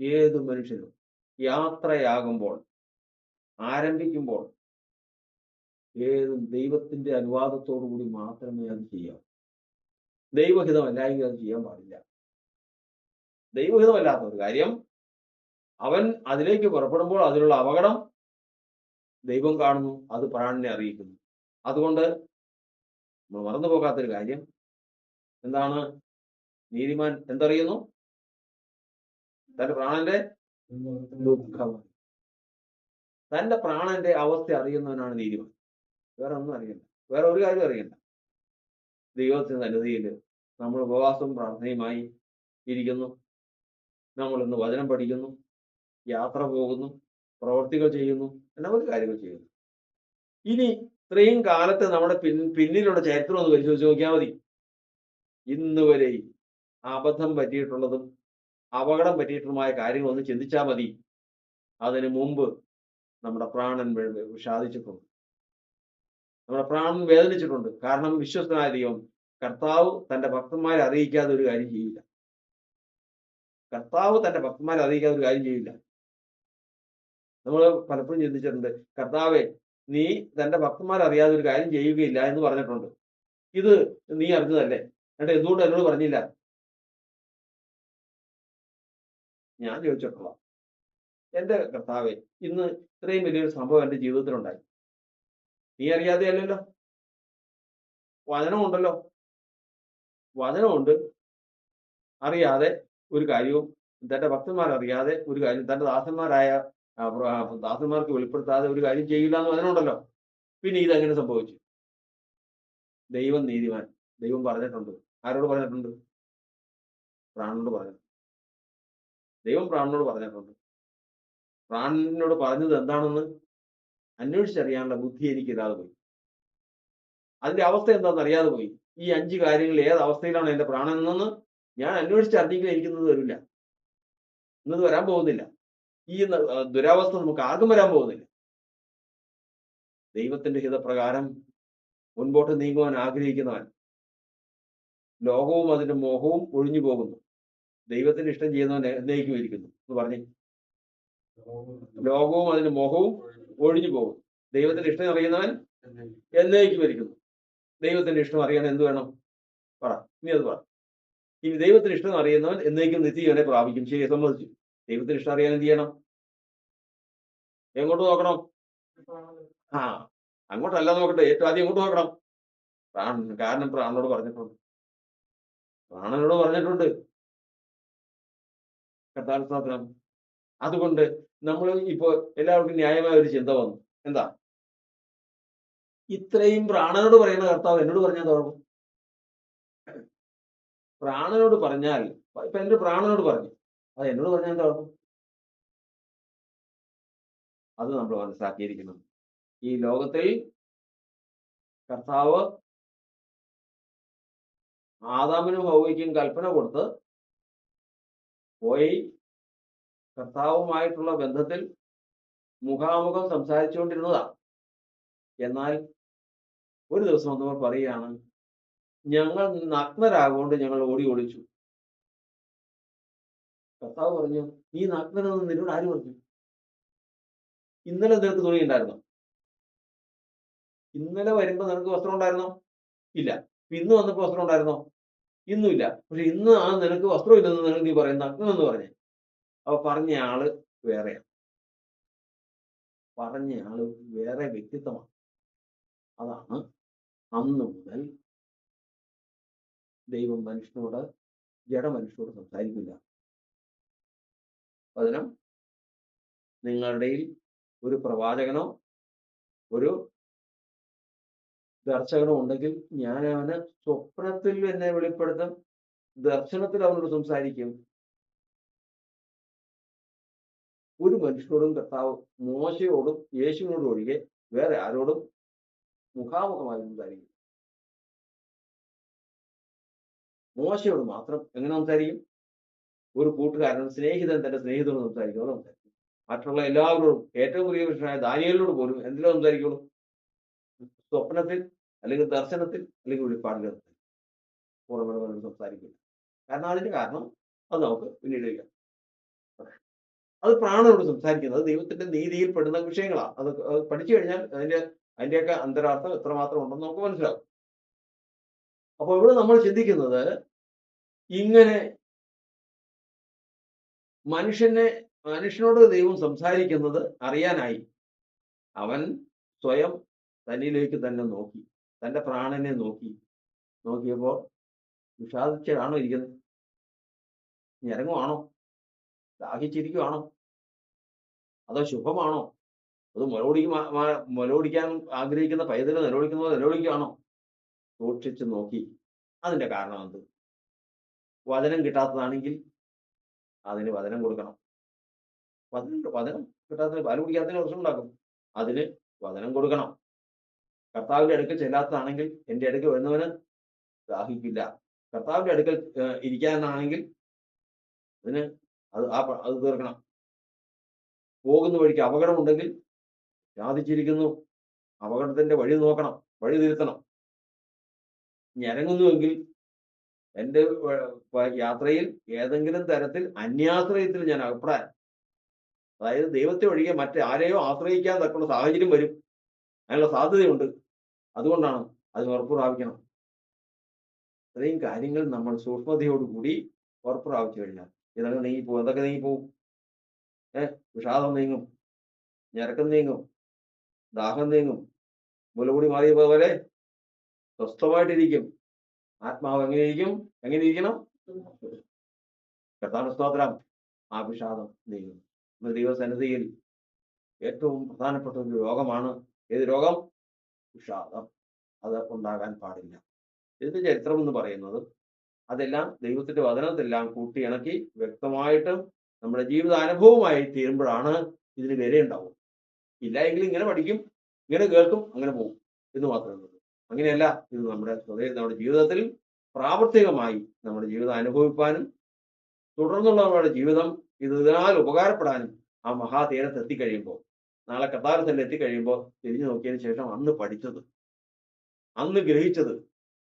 ഏത് മനുഷ്യനും യാത്രയാകുമ്പോൾ, ആരംഭിക്കുമ്പോൾ ഏതും ദൈവത്തിന്റെ അനുവാദത്തോടു കൂടി മാത്രമേ അത് ചെയ്യാവൂ. ദൈവഹിതമല്ലെങ്കിൽ അത് ചെയ്യാൻ പാടില്ല. ദൈവഹിതമല്ലാത്ത ഒരു കാര്യം അവൻ അതിലേക്ക് പുറപ്പെടുമ്പോൾ അതിലുള്ള അപകടം ദൈവം കാണുന്നു, അത് പ്രാണനെ അറിയിക്കുന്നു. അതുകൊണ്ട് നമ്മൾ മറന്നു പോകാത്തൊരു കാര്യം എന്താണ്? നീതിമാൻ എന്തറിയുന്നു? തന്റെ പ്രാണന്റെ ദുഃഖം. തന്റെ പ്രാണന്റെ അവസ്ഥ അറിയുന്നവനാണ് നീതിമാൻ. വേറെ ഒന്നും അറിയണ്ട, വേറെ ഒരു കാര്യം അറിയണ്ട. ദൈവത്തിന്റെ സന്നിധിയിൽ നമ്മൾ ഉപവാസവും പ്രാർത്ഥനയുമായി ഇരിക്കുന്നു. നമ്മൾ ഇന്ന് വചനം പഠിക്കുന്നു, യാത്ര പോകുന്നു, പ്രവർത്തികൾ ചെയ്യുന്നു, അനവധി കാര്യങ്ങൾ ചെയ്യുന്നു. ഇനി ഇത്രയും കാലത്തെ നമ്മുടെ പിന്നിലുള്ള ചരിത്രം ഒന്ന് പരിശോധിച്ച് നോക്കിയാൽ മതി. ഇന്ന് വരെ അബദ്ധം പറ്റിയിട്ടുള്ളതും അപകടം പറ്റിയിട്ടുള്ളതുമായ കാര്യങ്ങൾ ഒന്ന് ചിന്തിച്ചാൽ മതി. അതിനു മുമ്പ് നമ്മുടെ പ്രാണൻ വിഷാദിച്ചിട്ടുണ്ട്, നമ്മുടെ പ്രാണൻ വേദനിച്ചിട്ടുണ്ട്. കാരണം വിശ്വസ്തനായ ദൈവം കർത്താവ് തന്റെ ഭക്തന്മാരെ അറിയിക്കാതെ ഒരു കാര്യം ചെയ്യില്ല. കർത്താവ് തന്റെ ഭക്തന്മാരെ അറിയിക്കാതെ ഒരു കാര്യം ചെയ്യില്ല. നമ്മൾ പലപ്പോഴും ചിന്തിച്ചിട്ടുണ്ട്, കർത്താവെ നീ തന്റെ ഭക്തന്മാരെ അറിയാതെ ഒരു കാര്യം ചെയ്യുകയില്ല എന്ന് പറഞ്ഞിട്ടുണ്ട്. ഇത് നീ അറിഞ്ഞതല്ലേ, എന്നിട്ട് എന്തുകൊണ്ട് എന്നോട് പറഞ്ഞില്ല? ഞാൻ ചോദിച്ചിട്ടുള്ള എന്റെ കർത്താവെ, ഇന്ന് ഇത്രയും വലിയൊരു സംഭവം എന്റെ ജീവിതത്തിലുണ്ടായി, നീ അറിയാതെ അല്ലല്ലോ. വചനമുണ്ടല്ലോ, വചനമുണ്ട്. അറിയാതെ ഒരു കാര്യവും തന്റെ ഭക്തന്മാരറിയാതെ ഒരു കാര്യം തന്റെ ദാസന്മാരായ ദാസന്മാർക്ക് വെളിപ്പെടുത്താതെ ഒരു കാര്യം ചെയ്യില്ല എന്ന് വചനമുണ്ടല്ലോ. പിന്നെ ഇതെങ്ങനെ സംഭവിച്ചു? ദൈവം നീതിമാൻ. ദൈവം പറഞ്ഞിട്ടുണ്ട്. ആരോട് പറഞ്ഞിട്ടുണ്ട്? പ്രാണനോട് പറഞ്ഞിട്ടുണ്ട്. ദൈവം പ്രാണനോട് പറഞ്ഞിട്ടുണ്ട്. പ്രാണനോട് പറഞ്ഞത് എന്താണെന്ന് അന്വേഷിച്ചറിയാനുള്ള ബുദ്ധി എനിക്കില്ലാതെ പോയി. അതിന്റെ അവസ്ഥ എന്താണെന്ന് അറിയാതെ പോയി. ഈ 5 കാര്യങ്ങളിൽ ഏത് അവസ്ഥയിലാണ് എന്റെ പ്രാണൻ എന്ന് ഞാൻ അന്വേഷിച്ചറിഞ്ഞെങ്കിലും എനിക്കിന്നത് വരില്ല. ഇന്നത് വരാൻ പോകുന്നില്ല. ഈ ദുരാവസ്ഥ നമുക്ക് ആർക്കും വരാൻ പോകുന്നില്ല. ദൈവത്തിന്റെ ഹിതപ്രകാരം മുൻപോട്ട് നീങ്ങുവാൻ ആഗ്രഹിക്കുന്നവൻ ലോകവും അതിന്റെ മോഹവും ഒഴിഞ്ഞു പോകുന്നു. ദൈവത്തിന് ഇഷ്ടം ചെയ്യുന്നവൻ എന്നേക്കും ഇരിക്കുന്നു എന്ന് പറഞ്ഞേ. ലോകവും അതിന്റെ മോഹവും ഒഴിഞ്ഞു പോകും. ദൈവത്തിന്റെ ഇഷ്ടം അറിയുന്നവൻ എന്നേക്കും ഇരിക്കുന്നു. ദൈവത്തിന്റെ ഇഷ്ടം അറിയാൻ എന്ത് വേണം? പറ, നീ അത് പറ. ഇനി ദൈവത്തിന് ഇഷ്ടം അറിയുന്നവൻ എന്നേക്കും നിത്യജീവനെ പ്രാപിക്കും. ശരി, സമ്മതിച്ചു. ദൈവത്തിന് ഇഷ്ടം അറിയാൻ എന്ത് ചെയ്യണം? എങ്ങോട്ട് നോക്കണം? അങ്ങോട്ടല്ല നോക്കട്ടെ, ഏറ്റവും ആദ്യം എങ്ങോട്ട് നോക്കണം? കാരണം പ്രാണനോട് പറഞ്ഞിട്ടുണ്ട്. പ്രാണനോട് പറഞ്ഞിട്ടുണ്ട്. കർത്താവിന്. അതുകൊണ്ട് നമ്മൾ ഇപ്പോ എല്ലാവർക്കും ന്യായമായ ഒരു ചിന്ത വന്നു. എന്താ? ഇത്രയും പ്രാണനോട് പറയുന്ന കർത്താവ് എന്നോട് പറഞ്ഞാൽ തോന്നും. പ്രാണനോട് പറഞ്ഞാൽ, ഇപ്പൊ എന്റെ പ്രാണനോട് പറഞ്ഞു, അത് എന്നോട് പറഞ്ഞാൽ എന്താ കുഴപ്പം? അത് നമ്മൾ മനസ്സിലാക്കിയിരിക്കണം. ഈ ലോകത്തിൽ കർത്താവ് ആദാമിനും ഹൗവയ്ക്കും കൽപ്പന കൊടുത്ത് പോയി കർത്താവുമായിട്ടുള്ള ബന്ധത്തിൽ മുഖാമുഖം സംസാരിച്ചുകൊണ്ടിരുന്നതാണ്. എന്നാൽ ഒരു ദിവസം വന്നവർ പറയുകയാണ്, ഞങ്ങൾ നഗ്നരാകൊണ്ട് ഞങ്ങൾ ഓടി ഒളിച്ചു. കർത്താവ് പറഞ്ഞു, നീ നഗ്നനെന്ന് നിന്നോട് ആര് പറഞ്ഞു? ഇന്നലെ നിനക്ക് തുണി ഉണ്ടായിരുന്നോ? ഇന്നലെ വരുമ്പോ നിനക്ക് വസ്ത്രം ഉണ്ടായിരുന്നോ? ഇല്ല. ഇന്ന് വന്നപ്പോ വസ്ത്രം ഉണ്ടായിരുന്നോ? ഇന്നുമില്ല. പക്ഷെ ഇന്ന് നിനക്ക് വസ്ത്രം ഇല്ലെന്ന് നിനക്ക് നീ പറയും നഗ്നെന്ന് പറഞ്ഞേ. അപ്പൊ പറഞ്ഞ ആള് വേറെയാണ്. പറഞ്ഞ ആള് വേറെ വ്യക്തിത്വമാണ്. അതാണ് അന്ന് മുതൽ ദൈവം മനുഷ്യനോട് ജഡമനുഷ്യനോട് സംസാരിക്കില്ല. പകരം നിങ്ങളുടെ ഒരു പ്രവാചകനോ ഒരു ദർശകനോ ഉണ്ടെങ്കിൽ ഞാൻ അവന് സ്വപ്നത്തിൽ എന്നെ വെളിപ്പെടുത്തും, ദർശനത്തിൽ അവനോട് സംസാരിക്കും. ഒരു മനുഷ്യനോടും കർത്താവ് മോശയോടും യേശുവിനോടും ഒഴികെ വേറെ ആരോടും മുഖാമുഖമായി സംസാരിക്കും. മോശയോട് മാത്രം എങ്ങനെ സംസാരിക്കും? ഒരു കൂട്ടുകാരൻ സ്നേഹിതൻ തന്റെ സ്നേഹിതനോട് സംസാരിക്കും, സംസാരിക്കും. മറ്റുള്ള എല്ലാവരോടും, ഏറ്റവും പ്രിയ പുരുഷനായ ദാനിയേലിനോട് പോലും എന്തിനാ സംസാരിക്കുള്ളൂ? സ്വപ്നത്തിൽ, അല്ലെങ്കിൽ ദർശനത്തിൽ, അല്ലെങ്കിൽ വെളിപ്പാടിൽ പുറമെ സംസാരിക്കില്ല. കാരണം അതിന്റെ കാരണം അത് നമുക്ക് പിന്നീട് കഴിയാം. അത് പ്രാണനോട് സംസാരിക്കുന്നത് ദൈവത്തിന്റെ നീതിയിൽ പെടുന്ന വിഷയങ്ങളാണ്. അത് പഠിച്ചു കഴിഞ്ഞാൽ അതിന്റെയൊക്കെ അന്തരാർത്ഥം എത്രമാത്രം ഉണ്ടെന്ന് നമുക്ക് മനസ്സിലാവും. അപ്പൊ ഇവിടെ നമ്മൾ ചിന്തിക്കുന്നത്, ഇങ്ങനെ മനുഷ്യനോട് ദൈവം സംസാരിക്കുന്നത് അറിയാനായി അവൻ സ്വയം തന്നിലേക്ക് തന്നെ നോക്കി, തന്റെ പ്രാണനെ നോക്കിയപ്പോ വിഷാദിച്ചാണോ ഇരിക്കുന്നത്? ഞരങ്ങുവാണോ? ദാഹിച്ചിരിക്കുവാണോ? അതോ ശുഭമാണോ? അത് മുലകുടിക്കാൻ ആഗ്രഹിക്കുന്ന പൈതൽ നിലവിളിക്കുകയാണോ? സൂക്ഷിച്ച് നോക്കി. അതിന്റെ കാരണം എന്ത്? വചനം കിട്ടാത്തതാണെങ്കിൽ അതിന് വചനം കൊടുക്കണം. വചനം കിട്ടാത്തതിന് പാല് കുടിക്കാത്തതിന് പ്രശ്നം ഉണ്ടാക്കും. അതിന് വചനം കൊടുക്കണം. കർത്താവിന്റെ അടുക്കൽ ചെല്ലാത്തതാണെങ്കിൽ എന്റെ അടുക്കൽ വരുന്നവന് ദാഹിക്കില്ല. കർത്താവിന്റെ അടുക്കൽ ഇരിക്കാനാണെങ്കിൽ അതിന് അത് തീർക്കണം. പോകുന്ന വഴിക്ക് അപകടമുണ്ടെങ്കിൽ യാതിച്ചിരിക്കുന്നു, അപകടത്തിന്റെ വഴി നോക്കണം, വഴി തിരുത്തണം. ഞരങ്ങുന്നുവെങ്കിൽ എൻ്റെ യാത്രയിൽ ഏതെങ്കിലും തരത്തിൽ അന്യാശ്രയത്തിൽ ഞാൻ അകപ്പെടാൻ, അതായത് ദൈവത്തെ ഒഴികെ മറ്റാരെയോ ആശ്രയിക്കാൻ തക്കുള്ള സാഹചര്യം വരും, അതിനുള്ള സാധ്യതയുണ്ട്. അതുകൊണ്ടാണ് അത് ഉറപ്പ് പ്രാപിക്കണം. ഇത്രയും കാര്യങ്ങൾ നമ്മൾ സൂക്ഷ്മതയോടുകൂടി ഉറപ്പ് പ്രാപിച്ചു കഴിഞ്ഞാൽ ഇതൊക്കെ നീങ്ങിപ്പോകും. എന്തൊക്കെ നീങ്ങിപ്പോവും? വിഷാദം നീങ്ങും, ഞരക്കം നീങ്ങും, ദാഹം നീങ്ങും, മുലകൂടി മാറിയ പോലെ സ്വസ്ഥമായിട്ടിരിക്കും. ആത്മാവ് എങ്ങനെ ഇരിക്കണം? കർത്താവിന്റെ സ്തോത്രം. ആ വിഷാദം നീങ്ങും. ദൈവസന്നിധിയിൽ ഏറ്റവും പ്രധാനപ്പെട്ട ഒരു രോഗമാണ് ഏത് രോഗം? വിഷാദം. അത് ഉണ്ടാകാൻ പാടില്ല. ഇതിന്റെ ചരിത്രം എന്ന് പറയുന്നത് അതെല്ലാം ദൈവത്തിന്റെ വചനത്തെല്ലാം കൂട്ടിയിണക്കി വ്യക്തമായിട്ടും നമ്മുടെ ജീവിതാനുഭവമായി തീരുമ്പോഴാണ് ഇതിന് വിലയുണ്ടാവും. ഇല്ല എങ്കിൽ ഇങ്ങനെ പഠിക്കും, ഇങ്ങനെ കേൾക്കും, അങ്ങനെ പോകും എന്ന് മാത്രമേ ഉള്ളൂ. അങ്ങനെയല്ല. ഇത് നമ്മുടെ ജീവിതത്തിൽ പ്രാവർത്തികമായി നമ്മുടെ ജീവിതം അനുഭവിപ്പാനും തുടർന്നുള്ളവരുടെ ജീവിതം ഇതിനാൽ ഉപകാരപ്പെടാനും ആ മഹാതീരത്ത് എത്തിക്കഴിയുമ്പോൾ, നാളെ കർത്താവിൽ എത്തിക്കഴിയുമ്പോൾ തിരിഞ്ഞു നോക്കിയതിന് ശേഷം അന്ന് പഠിച്ചത്, അന്ന് ഗ്രഹിച്ചത്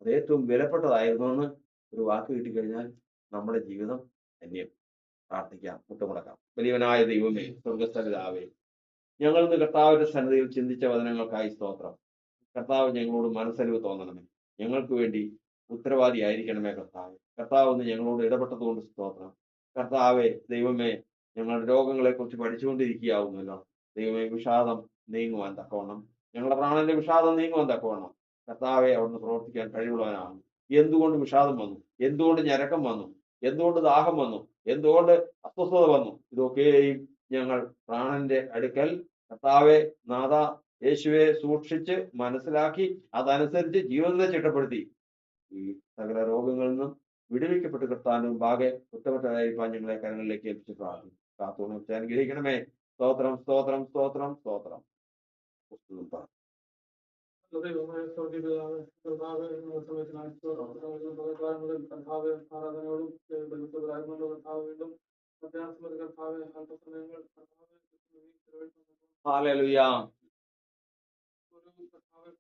അത് ഏറ്റവും വിലപ്പെട്ടതായിരുന്നു എന്ന് ഒരു വാക്ക് കിട്ടിക്കഴിഞ്ഞാൽ നമ്മുടെ ജീവിതം ധന്യം. പ്രാർത്ഥിക്കാം, മുട്ടുമുടക്കാം. വലിയവനായ ദൈവമേ, സ്വർഗസ്ഥ പിതാവേ, ഞങ്ങൾ ഇന്ന് കർത്താവിന്റെ സന്നിധിയിൽ ചിന്തിച്ച വചനങ്ങൾക്കായി സ്തോത്രം. കർത്താവ് ഞങ്ങളോട് മനസ്സലിവ് തോന്നണമേ. ഞങ്ങൾക്ക് വേണ്ടി ഉത്തരവാദിയായിരിക്കണമേ കർത്താവ്. കർത്താവ് ഒന്ന് ഞങ്ങളോട് ഇടപെട്ടതുകൊണ്ട് സ്തോത്രം. കർത്താവെ, ദൈവമേ, ഞങ്ങളുടെ രോഗങ്ങളെ കുറിച്ച് പഠിച്ചുകൊണ്ടിരിക്കുകയാവുന്നല്ലോ. ദൈവമേ, വിഷാദം നീങ്ങുവാൻ തക്കവണ്ണം, ഞങ്ങളുടെ പ്രാണന്റെ വിഷാദം നീങ്ങുവാൻ തക്കവണ്ണം കർത്താവെ അവിടുന്ന് പ്രവർത്തിക്കാൻ കഴിവുള്ളവനാണ്. എന്തുകൊണ്ട് വിഷാദം വന്നു? എന്തുകൊണ്ട് ഞരക്കം വന്നു? എന്തുകൊണ്ട് ദാഹം വന്നു? എന്തുകൊണ്ട് അസ്വസ്ഥത വന്നു? ഇതൊക്കെയും ഞങ്ങൾ പ്രാണന്റെ അടുക്കൽ കർത്താവെ, നാഥ യേശുവെ സൂക്ഷിച്ച് മനസ്സിലാക്കി അതനുസരിച്ച് ജീവിതത്തെ ചിട്ടപ്പെടുത്തി ഈ സകല രോഗങ്ങളിൽ നിന്നും വിടുവിക്കപ്പെട്ട് കിട്ടാനും ഭാഗെ കുറ്റമറ്റതായിരിക്കാൻ ഞങ്ങളെ കരങ്ങളിലേക്ക് ഏൽപ്പിച്ച് പ്രാർത്ഥിക്കും. കാത്തോണം അനുഗ്രഹിക്കണമേ. സ്തോത്രം, സ്തോത്രം, സ്തോത്രം, സ്തോത്രം. ഹല്ലേലൂയ.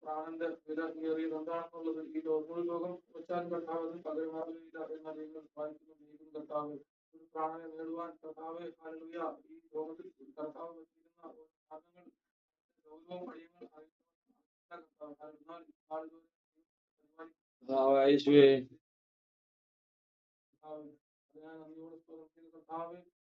പ്രാണന്റെ വില ഏറിയത് എന്താണെന്നുള്ളത് ഈ ലോകം വെച്ചാൽ കർത്താവ് പകരമാറില്ല എന്ന നിങ്ങൾ വായിക്കുന്നു. കർത്താവ് ഒരു പ്രാണനെ നേടുവാൻ കർത്താവ് ഹല്ലേലൂയ ഈ ലോകത്തിൽ കർത്താവ് വെച്ചിരുന്ന മാർഗങ്ങൾ ഗൗരവവും വഴിയങ്ങൾ യേശുവേ